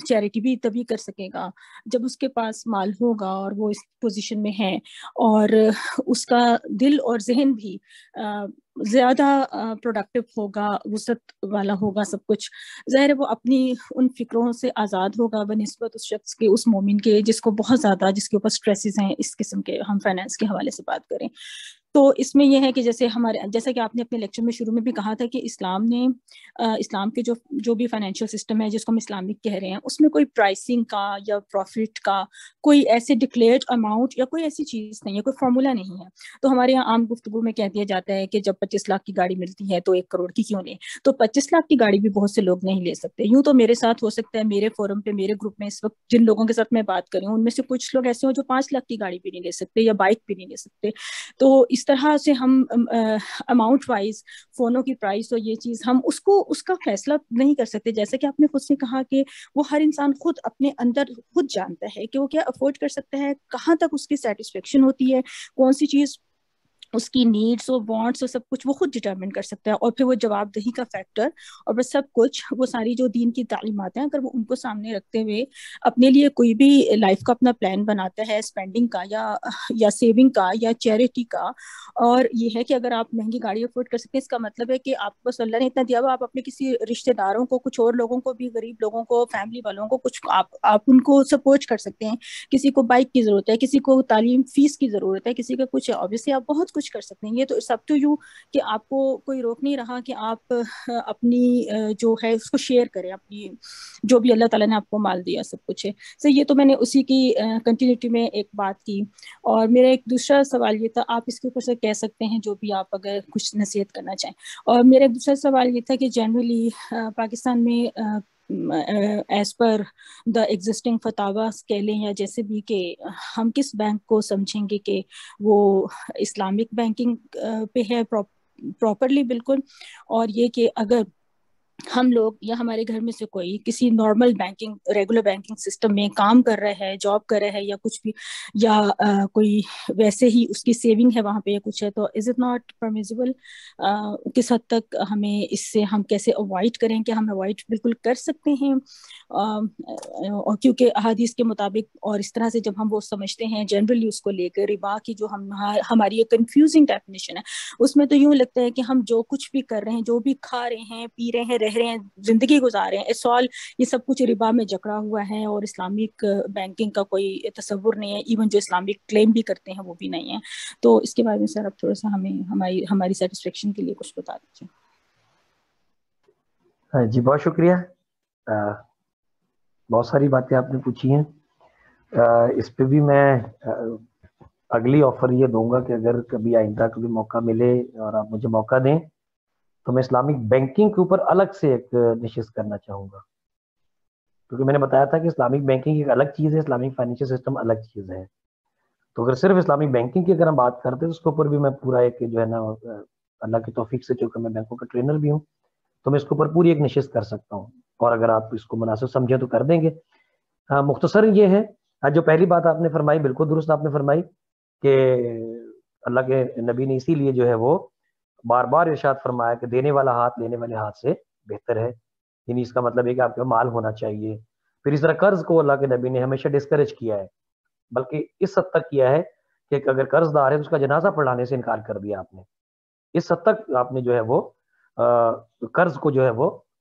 S7: چیریٹی بھی تبھی کر سکے گا جب اس کے پاس مال ہوگا اور وہ اس پوزیشن میں ہے اور اس کا دل اور ذہن بھی زیادہ پروڈکٹیو ہوگا, وسعت والا ہوگا, سب کچھ ظاہر ہے وہ اپنی ان فکروں سے آزاد ہوگا بنسبت اس شخص کے, اس مومن کے جس کو بہت زیادہ, جس کے اوپر سٹریسز ہیں اس قسم کے. ہم فائنانس کے حوالے سے بات کریں تو اس میں یہ ہے کہ جیسا کہ آپ نے اپنے لیکچر میں شروع میں بھی کہا تھا کہ اسلام کے جو بھی فائنینشیل سسٹم ہے جس کو ہم اسلامک کہہ رہے ہیں, اس میں کوئی پرائسنگ کا یا پروفٹ کا کوئی ایسے ڈکلیئرڈ اماؤنٹ یا کوئی ایسی چیز نہیں ہے, کوئی فارمولا نہیں ہے. تو ہمارے یہاں عام گفتگو میں کہہ دیا جاتا ہے کہ جب 25 لاکھ کی گاڑی ملتی ہے تو 1 کروڑ کی کیوں لیں. تو 25 لاکھ کی گاڑی بھی بہت سے لوگ نہیں لے سکتے. یوں تو میرے ساتھ ہو سکتا ہے, میرے فورم پہ, میرے گروپ میں اس وقت جن لوگوں کے ساتھ میں بات کر رہی ہوں ان میں سے کچھ لوگ ایسے ہوں جو 5 لاکھ کی گاڑی بھی نہیں لے سکتے یا بائک بھی نہیں لے سکتے. تو اس طرح سے ہم اماؤنٹ وائز فونوں کی پرائس اور یہ چیز ہم اس کا فیصلہ نہیں کر سکتے. جیسا کہ آپ نے خود سے کہا کہ وہ ہر انسان خود اپنے اندر خود جانتا ہے کہ وہ کیا افورڈ کر سکتا ہے, کہاں تک اس کی سیٹسفیکشن ہوتی ہے, کون سی چیز اس کی نیڈس اور وانٹس اور سب کچھ وہ خود ڈٹرمن کر سکتا ہے. اور پھر وہ جواب دہی کا فیکٹر اور بس سب کچھ وہ ساری جو دین کی تعلیمات ہیں اگر وہ ان کو سامنے رکھتے ہوئے اپنے لیے کوئی بھی لائف کا اپنا پلان بناتا ہے اسپینڈنگ کا یا سیونگ کا یا چیریٹی کا, اور یہ ہے کہ اگر آپ مہنگی گاڑی افورڈ کر سکتے ہیں اس کا مطلب ہے کہ آپ کو بس اللہ نے اتنا دیا ہوا, آپ اپنے کسی رشتہ داروں کو, کچھ اور لوگوں کو بھی, غریب لوگوں کو, فیملی والوں کو کچھ آپ ان کو سپورٹ کر سکتے ہیں. کسی کو بائک کی ضرورت ہے, کسی کو تعلیم فیس کی ضرورت ہے, کسی کا کچھ ہے, obviously آپ بہت کچھ کر سکتے ہیں. یہ تو it's up to you کہ آپ کو کوئی روک نہیں رہا کہ آپ اپنی جو ہے اس کو شیئر کریں, اپنی جو بھی اللہ تعالیٰ نے آپ کو مال دیا سب کچھ ہے. سر یہ تو میں نے اسی کی کنٹینیوٹی میں ایک بات کی. اور میرا ایک دوسرا سوال یہ تھا, آپ اس کے اوپر سے کہہ سکتے ہیں جو بھی آپ اگر کچھ نصیحت کرنا چاہیں. اور میرا ایک دوسرا سوال یہ تھا کہ جنرلی پاکستان میں ایز پر دا ایگزسٹنگ فتاوا کہہ لیں یا جیسے بھی, کہ ہم کس بینک کو سمجھیں گے کہ وہ اسلامک بینکنگ پہ ہے پراپرلی بالکل, اور یہ کہ اگر ہم لوگ یا ہمارے گھر میں سے کوئی کسی normal banking regular banking system میں کام کر رہا ہے, جاب کر رہا ہے یا کچھ بھی, یا کوئی ویسے ہی اس کی سیونگ ہے وہاں پہ یا کچھ ہے, تو از اٹ ناٹ پرمیزیبل, کس حد تک ہمیں اس سے ہم کیسے اوائڈ کریں, کہ ہم اوائڈ بالکل کر سکتے ہیں, اور کیونکہ احادیث کے مطابق اور اس طرح سے جب ہم وہ سمجھتے ہیں جنرلی اس کو لے کر ربا کی جو ہماری یہ کنفیوزنگ ڈیفینیشن ہے, اس میں تو یوں لگتا ہے کہ ہم جو کچھ بھی کر رہے ہیں, جو بھی کھا رہے ہیں, پی رہے ہیں, رہ رہے ہیں, زندگی گزار رہے ہیں, سال یہ سب کچھ ربا میں جکڑا ہوا ہے اور اسلامک بینکنگ کا کوئی تصور نہیں ہے. ایون جو اسلامک کلیم بھی کرتے ہیں وہ بھی نہیں ہے. تو اس کے بارے میں سر اب تھوڑا سا ہمیں ہماری سیٹسفیکشن کے لیے کچھ بتا دیجیے.
S2: جی بہت شکریہ, بہت ساری باتیں آپ نے پوچھی ہیں. اس پہ بھی میں اگلی آفر یہ دوں گا کہ اگر کبھی آئندہ کبھی موقع ملے اور آپ مجھے موقع دیں تو میں اسلامک بینکنگ کے اوپر الگ سے ایک نشست کرنا چاہوں گا, کیونکہ میں نے بتایا تھا کہ اسلامک بینکنگ ایک الگ چیز ہے, اسلامک فائنینشیل سسٹم الگ چیز ہے. تو اگر صرف اسلامک بینکنگ کی اگر ہم بات کرتے ہیں تو اس کے اوپر بھی میں پورا ایک جو ہے نا اللہ کی توفیق سے, چونکہ میں بینکوں کا ٹرینر بھی ہوں, تو میں اس کے اوپر پوری ایک نشست کر سکتا ہوں, اور اگر آپ اس کو مناسب سمجھیں تو کر دیں گے. مختصر یہ ہے, جو پہلی بات آپ نے فرمائی بالکل درست آپ نے فرمائی کہ اللہ کے نبی نے اسی لیے جو ہے وہ بار بار ارشاد فرمایا کہ دینے والا ہاتھ لینے والے ہاتھ سے بہتر ہے. یعنی اس کا مطلب ہے کہ آپ کے مال ہونا چاہیے. پھر اس طرح قرض کو اللہ کے نبی نے ہمیشہ ڈسکریج کیا ہے, بلکہ اس حد تک کیا ہے کہ اگر قرض دار ہے تو اس کا جنازہ پڑھانے سے انکار کر دیا آپ نے. اس حد تک آپ نے جو ہے وہ قرض کو جو ہے وہ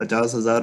S3: 50,000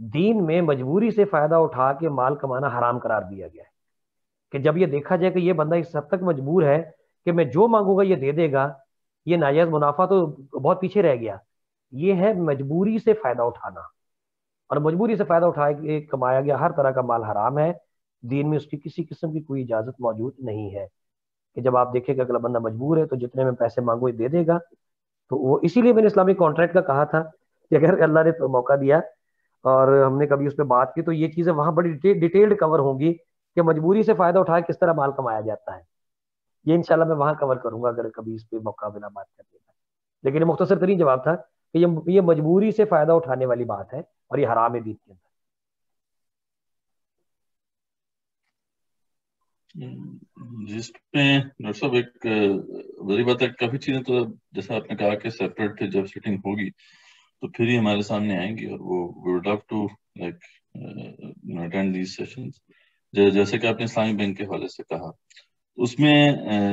S2: دین میں مجبوری سے فائدہ اٹھا کے مال کمانا حرام قرار دیا گیا ہے، کہ جب یہ دیکھا جائے کہ یہ بندہ اس حد تک مجبور ہے کہ میں جو مانگوں گا یہ دے دے گا، یہ ناجائز منافع تو بہت پیچھے رہ گیا. یہ ہے مجبوری سے فائدہ اٹھانا، اور مجبوری سے فائدہ اٹھا کے کمایا گیا ہر طرح کا مال حرام ہے. دین میں اس کی کسی قسم کی کوئی اجازت موجود نہیں ہے کہ جب آپ دیکھیں کہ اگلا بندہ مجبور ہے تو جتنے میں پیسے مانگو یہ دے دے گا. تو وہ اسی لیے میں نے اسلامی کانٹریکٹ کا کہا تھا کہ اگر اللہ نے موقع دیا اور ہم نے کبھی اس پہ بات کی تو یہ چیزیں وہاں بڑی ڈیٹیلڈ کور ہوں گی کہ مجبوری سے فائدہ اٹھا کس طرح مال کمایا جاتا ہے. یہ انشاءاللہ میں وہاں کور کروں گا اگر کبھی اس پہ موقع ملا بات کرنے کا. لیکن یہ مختصر ترین جواب تھا کہ یہ مجبوری سے فائدہ اٹھانے والی بات ہے اور یہ حرام ہے دین کے اندر.
S6: جس پہ ڈاکٹر صاحب ایک بڑی بات ہے، کافی چیزیں تو جیسا آپ نے کہا کہ سیپریٹ تھے، جب سیٹنگ ہوگی تو پھر ہی ہمارے سامنے آئیں گی، اور وہ we would love to like attend these sessions. جیسے کہ آپ نے اسلامی بینک کے حوالے سے کہا، اس میں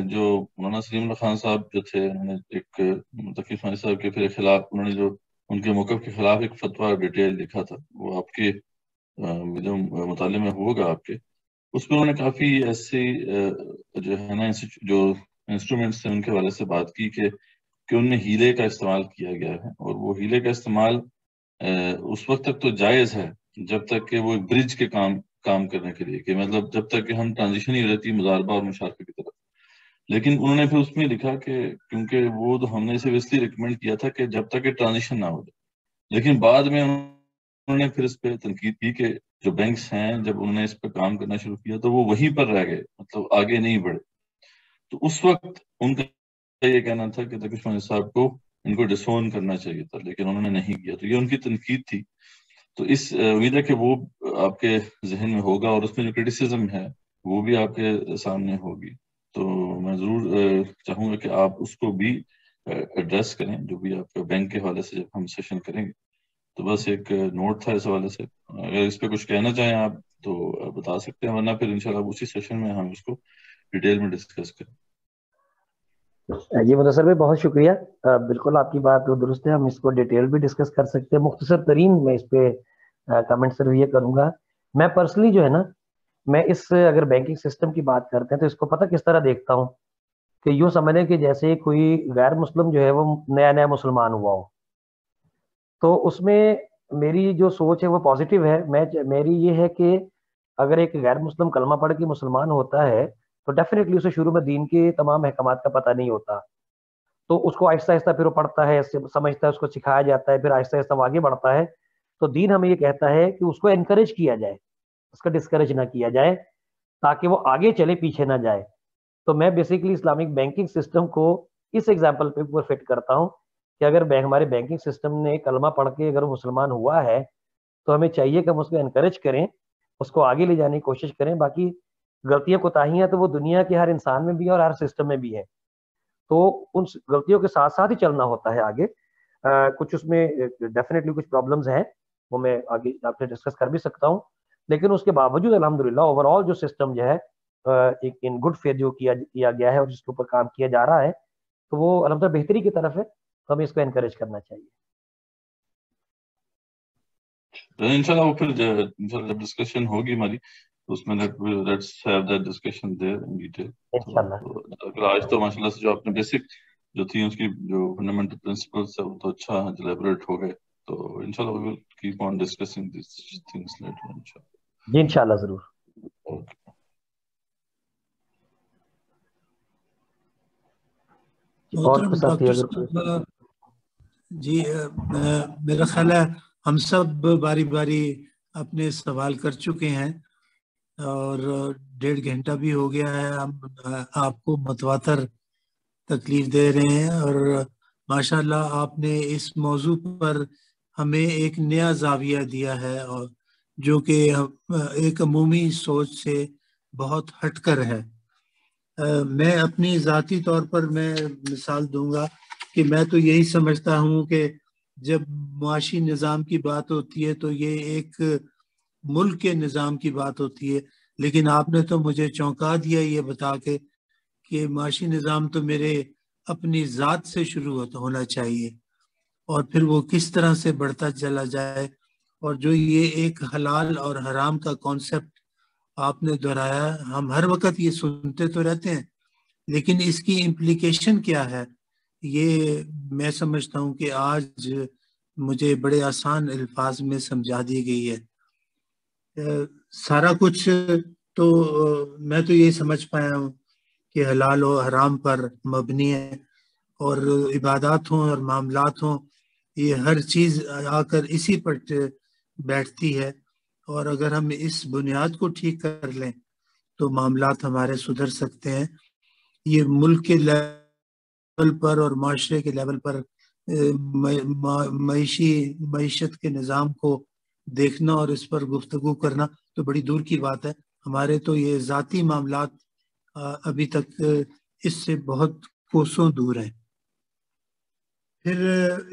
S6: جو مولانا سلیم اللہ خان صاحب جو تھے، انہوں نے ایک تقی عثمانی صاحب کے پھر خلاف انہوں نے جو ان کے موقف کے خلاف ایک فتویٰ ڈیٹیل لکھا تھا، وہ آپ کے جو مطالعے میں ہوگا آپ کے، اس میں انہوں نے کافی ایسی جو ہے نا جو انسٹرومنٹس تھے ان کے حوالے سے بات کی کہ ان میں ہیلے کا استعمال کیا گیا ہے، اور وہ ہیلے کا استعمال اس وقت تک تو جائز ہے جب تک کہ وہ ایک برج کے کام کرنے کے لیے، کہ مطلب جب تک کہ ہم ٹرانزیشن ہی رہتی مضاربہ اور مشارکہ کی طرف. لیکن انہوں نے پھر اس میں لکھا کہ کیونکہ وہ تو ہم نے صرف اس لیے ریکمینڈ کیا تھا کہ جب تک کہ ٹرانزیشن نہ ہو جائے، لیکن بعد میں انہوں نے پھر اس پہ تنقید کی کہ جو بینکس ہیں جب انہوں نے اس پہ کام کرنا شروع کیا تو وہ وہیں پر رہ گئے، مطلب آگے نہیں بڑھے. تو اس وقت ان کا یہ کہنا تھا کہ تقی عثمانی صاحب کو ان کو ڈسون کرنا چاہیے تھا، لیکن انہوں نے نہیں کیا. تو یہ ان کی تنقید تھی. تو اس امید ہے کہ وہ آپ کے ذہن میں ہوگا، اور اس میں جو کرٹیسزم ہے وہ بھی آپ کے سامنے ہوگی. تو میں ضرور چاہوں گا کہ آپ اس کو بھی ایڈریس کریں، جو بھی آپ کے بینک کے حوالے سے جب ہم سیشن کریں گے. تو بس ایک نوٹ تھا اس حوالے سے، اگر اس پہ کچھ کہنا چاہیں آپ تو بتا سکتے ہیں، ورنہ پھر انشاءاللہ اسی سیشن میں ہم اس کو ڈیٹیل میں ڈسکس کریں.
S2: جی مدثر بھائی بہت شکریہ. بالکل آپ کی بات درست ہے، ہم اس کو ڈیٹیل بھی ڈسکس کر سکتے ہیں. مختصر ترین میں اس پہ کمنٹ صرف یہ کروں گا، میں پرسنلی جو ہے نا، میں اس اگر بینکنگ سسٹم کی بات کرتے ہیں تو اس کو پتہ کس طرح دیکھتا ہوں کہ یوں سمجھیں کہ جیسے کوئی غیر مسلم جو ہے وہ نیا مسلمان ہوا ہو، تو اس میں میری جو سوچ ہے وہ پازیٹیو ہے. میری یہ ہے کہ اگر ایک غیر مسلم کلمہ پڑھ کے مسلمان ہوتا ہے تو ڈیفینیٹلی اسے شروع میں دین کے تمام احکامات کا پتہ نہیں ہوتا، تو اس کو آہستہ آہستہ پھر وہ پڑھتا ہے، سمجھتا ہے، اس کو سکھایا جاتا ہے، پھر آہستہ آہستہ وہ آگے بڑھتا ہے. تو دین ہمیں یہ کہتا ہے کہ اس کو انکریج کیا جائے، اس کا ڈسکریج نہ کیا جائے تاکہ وہ آگے چلے، پیچھے نہ جائے. تو میں بیسیکلی اسلامک بینکنگ سسٹم کو اس ایگزامپل پہ فٹ کرتا ہوں کہ اگر ہمارے بینکنگ سسٹم نے کلمہ پڑھ کے اگر وہ مسلمان ہوا ہے تو ہمیں چاہیے کہ ہم اس کو انکریج کریں، اس کو آگے لے جانے کی کوشش کریں. باقی غلطیاں کوتاہیاں تو وہ دنیا کے ہر انسان میں بھی ہے اور ہر سسٹم میں بھی ہے، تو ان غلطیوں کے ساتھ ساتھ ہی چلنا ہوتا ہے آگے. کچھ اس میں ڈیفینیٹلی کچھ پرابلمز ہیں، وہ میں آگے آپ سے ڈسکس کر بھی سکتا ہوں، لیکن اس کے باوجود الحمدللہ اوور آل جو سسٹم جو ہے ایک ان گڈ فیتھ جو کیا گیا ہے اور جس کے اوپر کام کیا جا رہا ہے تو وہ الحمدللہ بہتری کی طرف ہے. تو ہمیں اس کو انکریج کرنا چاہیے.
S6: انشاءاللہ وہ پھر انشاءاللہ جب ڈسکشن ہوگی ہماری اس میں let's have that discussion there in detail. انشاءاللہ آج تو ماشاءاللہ سے جو آپ نے بیسک جو تھی اس کی جو فنڈامنٹل پرنسپلز ہے وہ تو اچھا ایلیبریٹ ہو گئے. تو انشاءاللہ we will keep on discussing these things later انشاءاللہ.
S2: جی انشاءاللہ ضرور.
S1: جی میرا خیال ہے ہم سب باری باری اپنے سوال کر چکے ہیں اور 1.5 گھنٹہ بھی ہو گیا ہے. ہم آپ کو متواتر تکلیف دے رہے ہیں اور ماشاءاللہ آپ نے اس موضوع پر ہمیں ایک نیا زاویہ دیا ہے اور جو کہ ایک عمومی سوچ سے بہت ہٹ کر ہے. میں اپنی ذاتی طور پر میں مثال دوں گا کہ میں تو یہی سمجھتا ہوں کہ جب معاشی نظام کی بات ہوتی ہے تو یہ ایک ملک کے نظام کی بات ہوتی ہے، لیکن آپ نے تو مجھے چونکا دیا یہ بتا کے کہ معاشی نظام تو میرے اپنی ذات سے شروع ہونا چاہیے اور پھر وہ کس طرح سے بڑھتا چلا جائے اور جو یہ ایک حلال اور حرام کا کانسیپٹ آپ نے دہرایا، ہم ہر وقت یہ سنتے تو رہتے ہیں، لیکن اس کی امپلیکیشن کیا ہے یہ میں سمجھتا ہوں کہ آج مجھے بڑے آسان الفاظ میں سمجھا دی گئی ہے۔ سارا کچھ تو میں تو یہ سمجھ پایا ہوں کہ حلال و حرام پر مبنی ہے، اور عبادات ہوں اور معاملات ہوں، یہ ہر چیز آ کر اسی پر بیٹھتی ہے، اور اگر ہم اس بنیاد کو ٹھیک کر لیں تو معاملات ہمارے سدھر سکتے ہیں۔ یہ ملک کے لیول پر اور معاشرے کے لیول پر معیشت کے نظام کو دیکھنا اور اس پر گفتگو کرنا تو بڑی دور کی بات ہے، ہمارے تو یہ ذاتی معاملات ابھی تک اس سے بہت کوسوں دور ہیں۔ پھر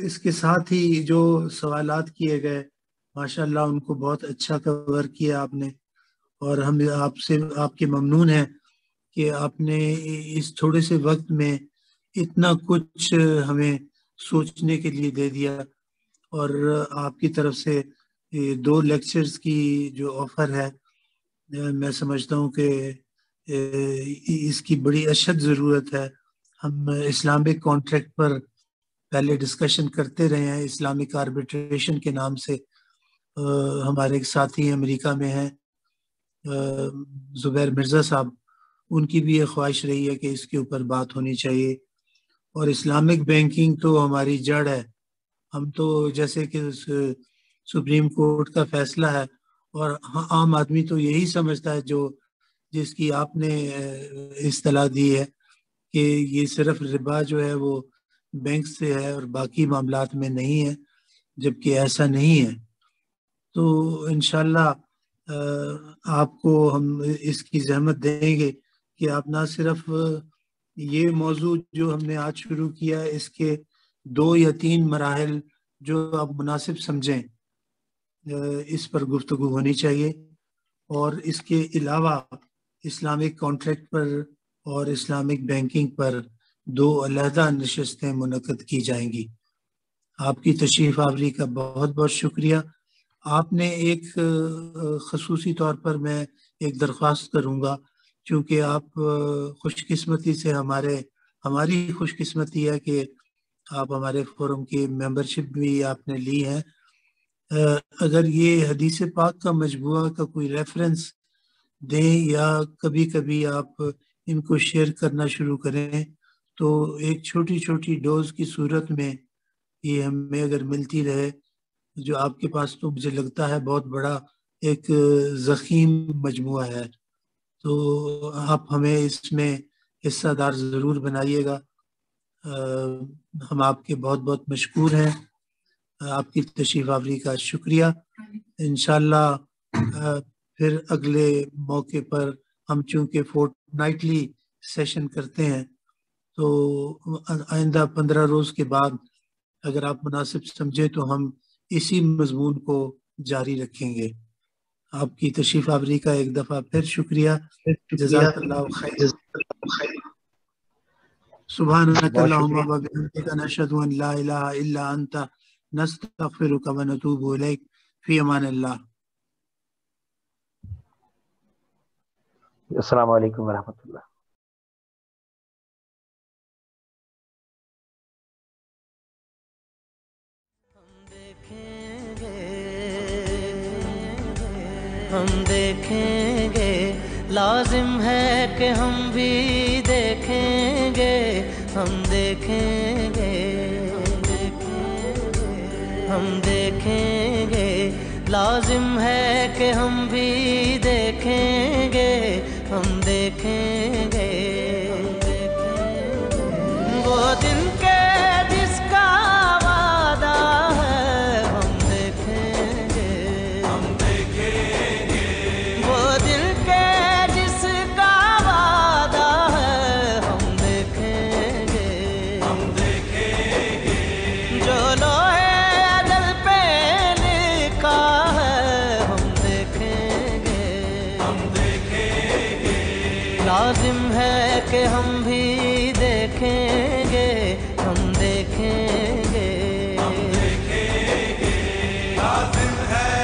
S1: اس کے ساتھ ہی جو سوالات کیے گئے ماشاءاللہ ان کو بہت اچھا کور کیا آپ نے، اور ہم آپ کے ممنون ہیں کہ آپ نے اس تھوڑے سے وقت میں اتنا کچھ ہمیں سوچنے کے لیے دے دیا، اور آپ کی طرف سے 2 لیکچرز کی جو آفر ہے میں سمجھتا ہوں کہ اس کی بڑی اشد ضرورت ہے۔ ہم اسلامک کانٹریکٹ پر پہلے ڈسکشن کرتے رہے ہیں، اسلامک آربیٹریشن کے نام سے۔ ہمارے ایک ساتھی امریکہ میں ہیں زبیر مرزا صاحب، ان کی بھی یہ خواہش رہی ہے کہ اس کے اوپر بات ہونی چاہیے، اور اسلامک بینکنگ تو ہماری جڑ ہے۔ ہم تو جیسے کہ سپریم کورٹ کا فیصلہ ہے، اور عام آدمی تو یہی سمجھتا ہے جس کی آپ نے اصطلاح دی ہے کہ یہ صرف ربا جو ہے وہ بینک سے ہے اور باقی معاملات میں نہیں ہے، جبکہ ایسا نہیں ہے۔ تو انشاءاللہ آپ کو ہم اس کی زحمت دیں گے کہ آپ نہ صرف یہ موضوع جو ہم نے آج شروع کیا ہے اس کے 2 یا 3 مراحل جو آپ مناسب سمجھیں اس پر گفتگو ہونی چاہیے، اور اس کے علاوہ اسلامک کانٹریکٹ پر اور اسلامک بینکنگ پر 2 علیحدہ نشستیں منعقد کی جائیں گی۔ آپ کی تشریف آوری کا بہت بہت شکریہ۔ آپ نے ایک خصوصی طور پر میں ایک درخواست کروں گا، چونکہ آپ خوش قسمتی سے ہماری خوش قسمتی ہے کہ آپ ہمارے فورم کی ممبرشپ بھی آپ نے لی ہے۔ اگر یہ حدیث پاک کا مجموعہ کا کوئی ریفرنس دیں یا کبھی کبھی آپ ان کو شیئر کرنا شروع کریں تو ایک چھوٹی چھوٹی ڈوز کی صورت میں یہ ہمیں اگر ملتی رہے، جو آپ کے پاس تو مجھے لگتا ہے بہت بڑا ایک ضخیم مجموعہ ہے، تو آپ ہمیں اس میں حصہ دار ضرور بنائیے گا۔ ہم آپ کے بہت بہت مشکور ہیں، آپ کی تشریف آوری کا شکریہ۔ انشاءاللہ پھر اگلے موقع پر ہم چونکہ فورٹ نائٹلی سیشن کرتے ہیں تو آئندہ 15 روز کے بعد اگر آپ مناسب سمجھیں تو ہم اسی مضمون کو جاری رکھیں گے۔ آپ کی تشریف آوری کا ایک دفعہ پھر شکریہ۔ جزاک اللہ خیر۔ سبحانک اللہم و بحمدک نشہد ان لا الہ الا انت نستغفرک و نتوب الیک۔ فی امان اللہ۔
S2: السلام علیکم ورحمۃ اللہ۔
S8: ہم دیکھیں گے، لازم ہے کہ ہم بھی دیکھیں گے، ہم دیکھیں گے، ہم دیکھیں گے، لازم ہے کہ ہم بھی دیکھیں گے، ہم دیکھیں گے وہ دن کے جس کا وعدہ ہے، ہم دیکھیں گے، ہم دیکھیں گے وہ دن کے جس کا وعدہ ہے، ہم دیکھیں گے، ہم دیکھیں گے جو لوہے اجل پہ لکھا ہے، ہم دیکھیں گے، ہم دیکھیں گے لازم ہے کہ ہم بھی دیکھیں گے، ہم دیکھیں گے، ہم دیکھیں گے لازم ہے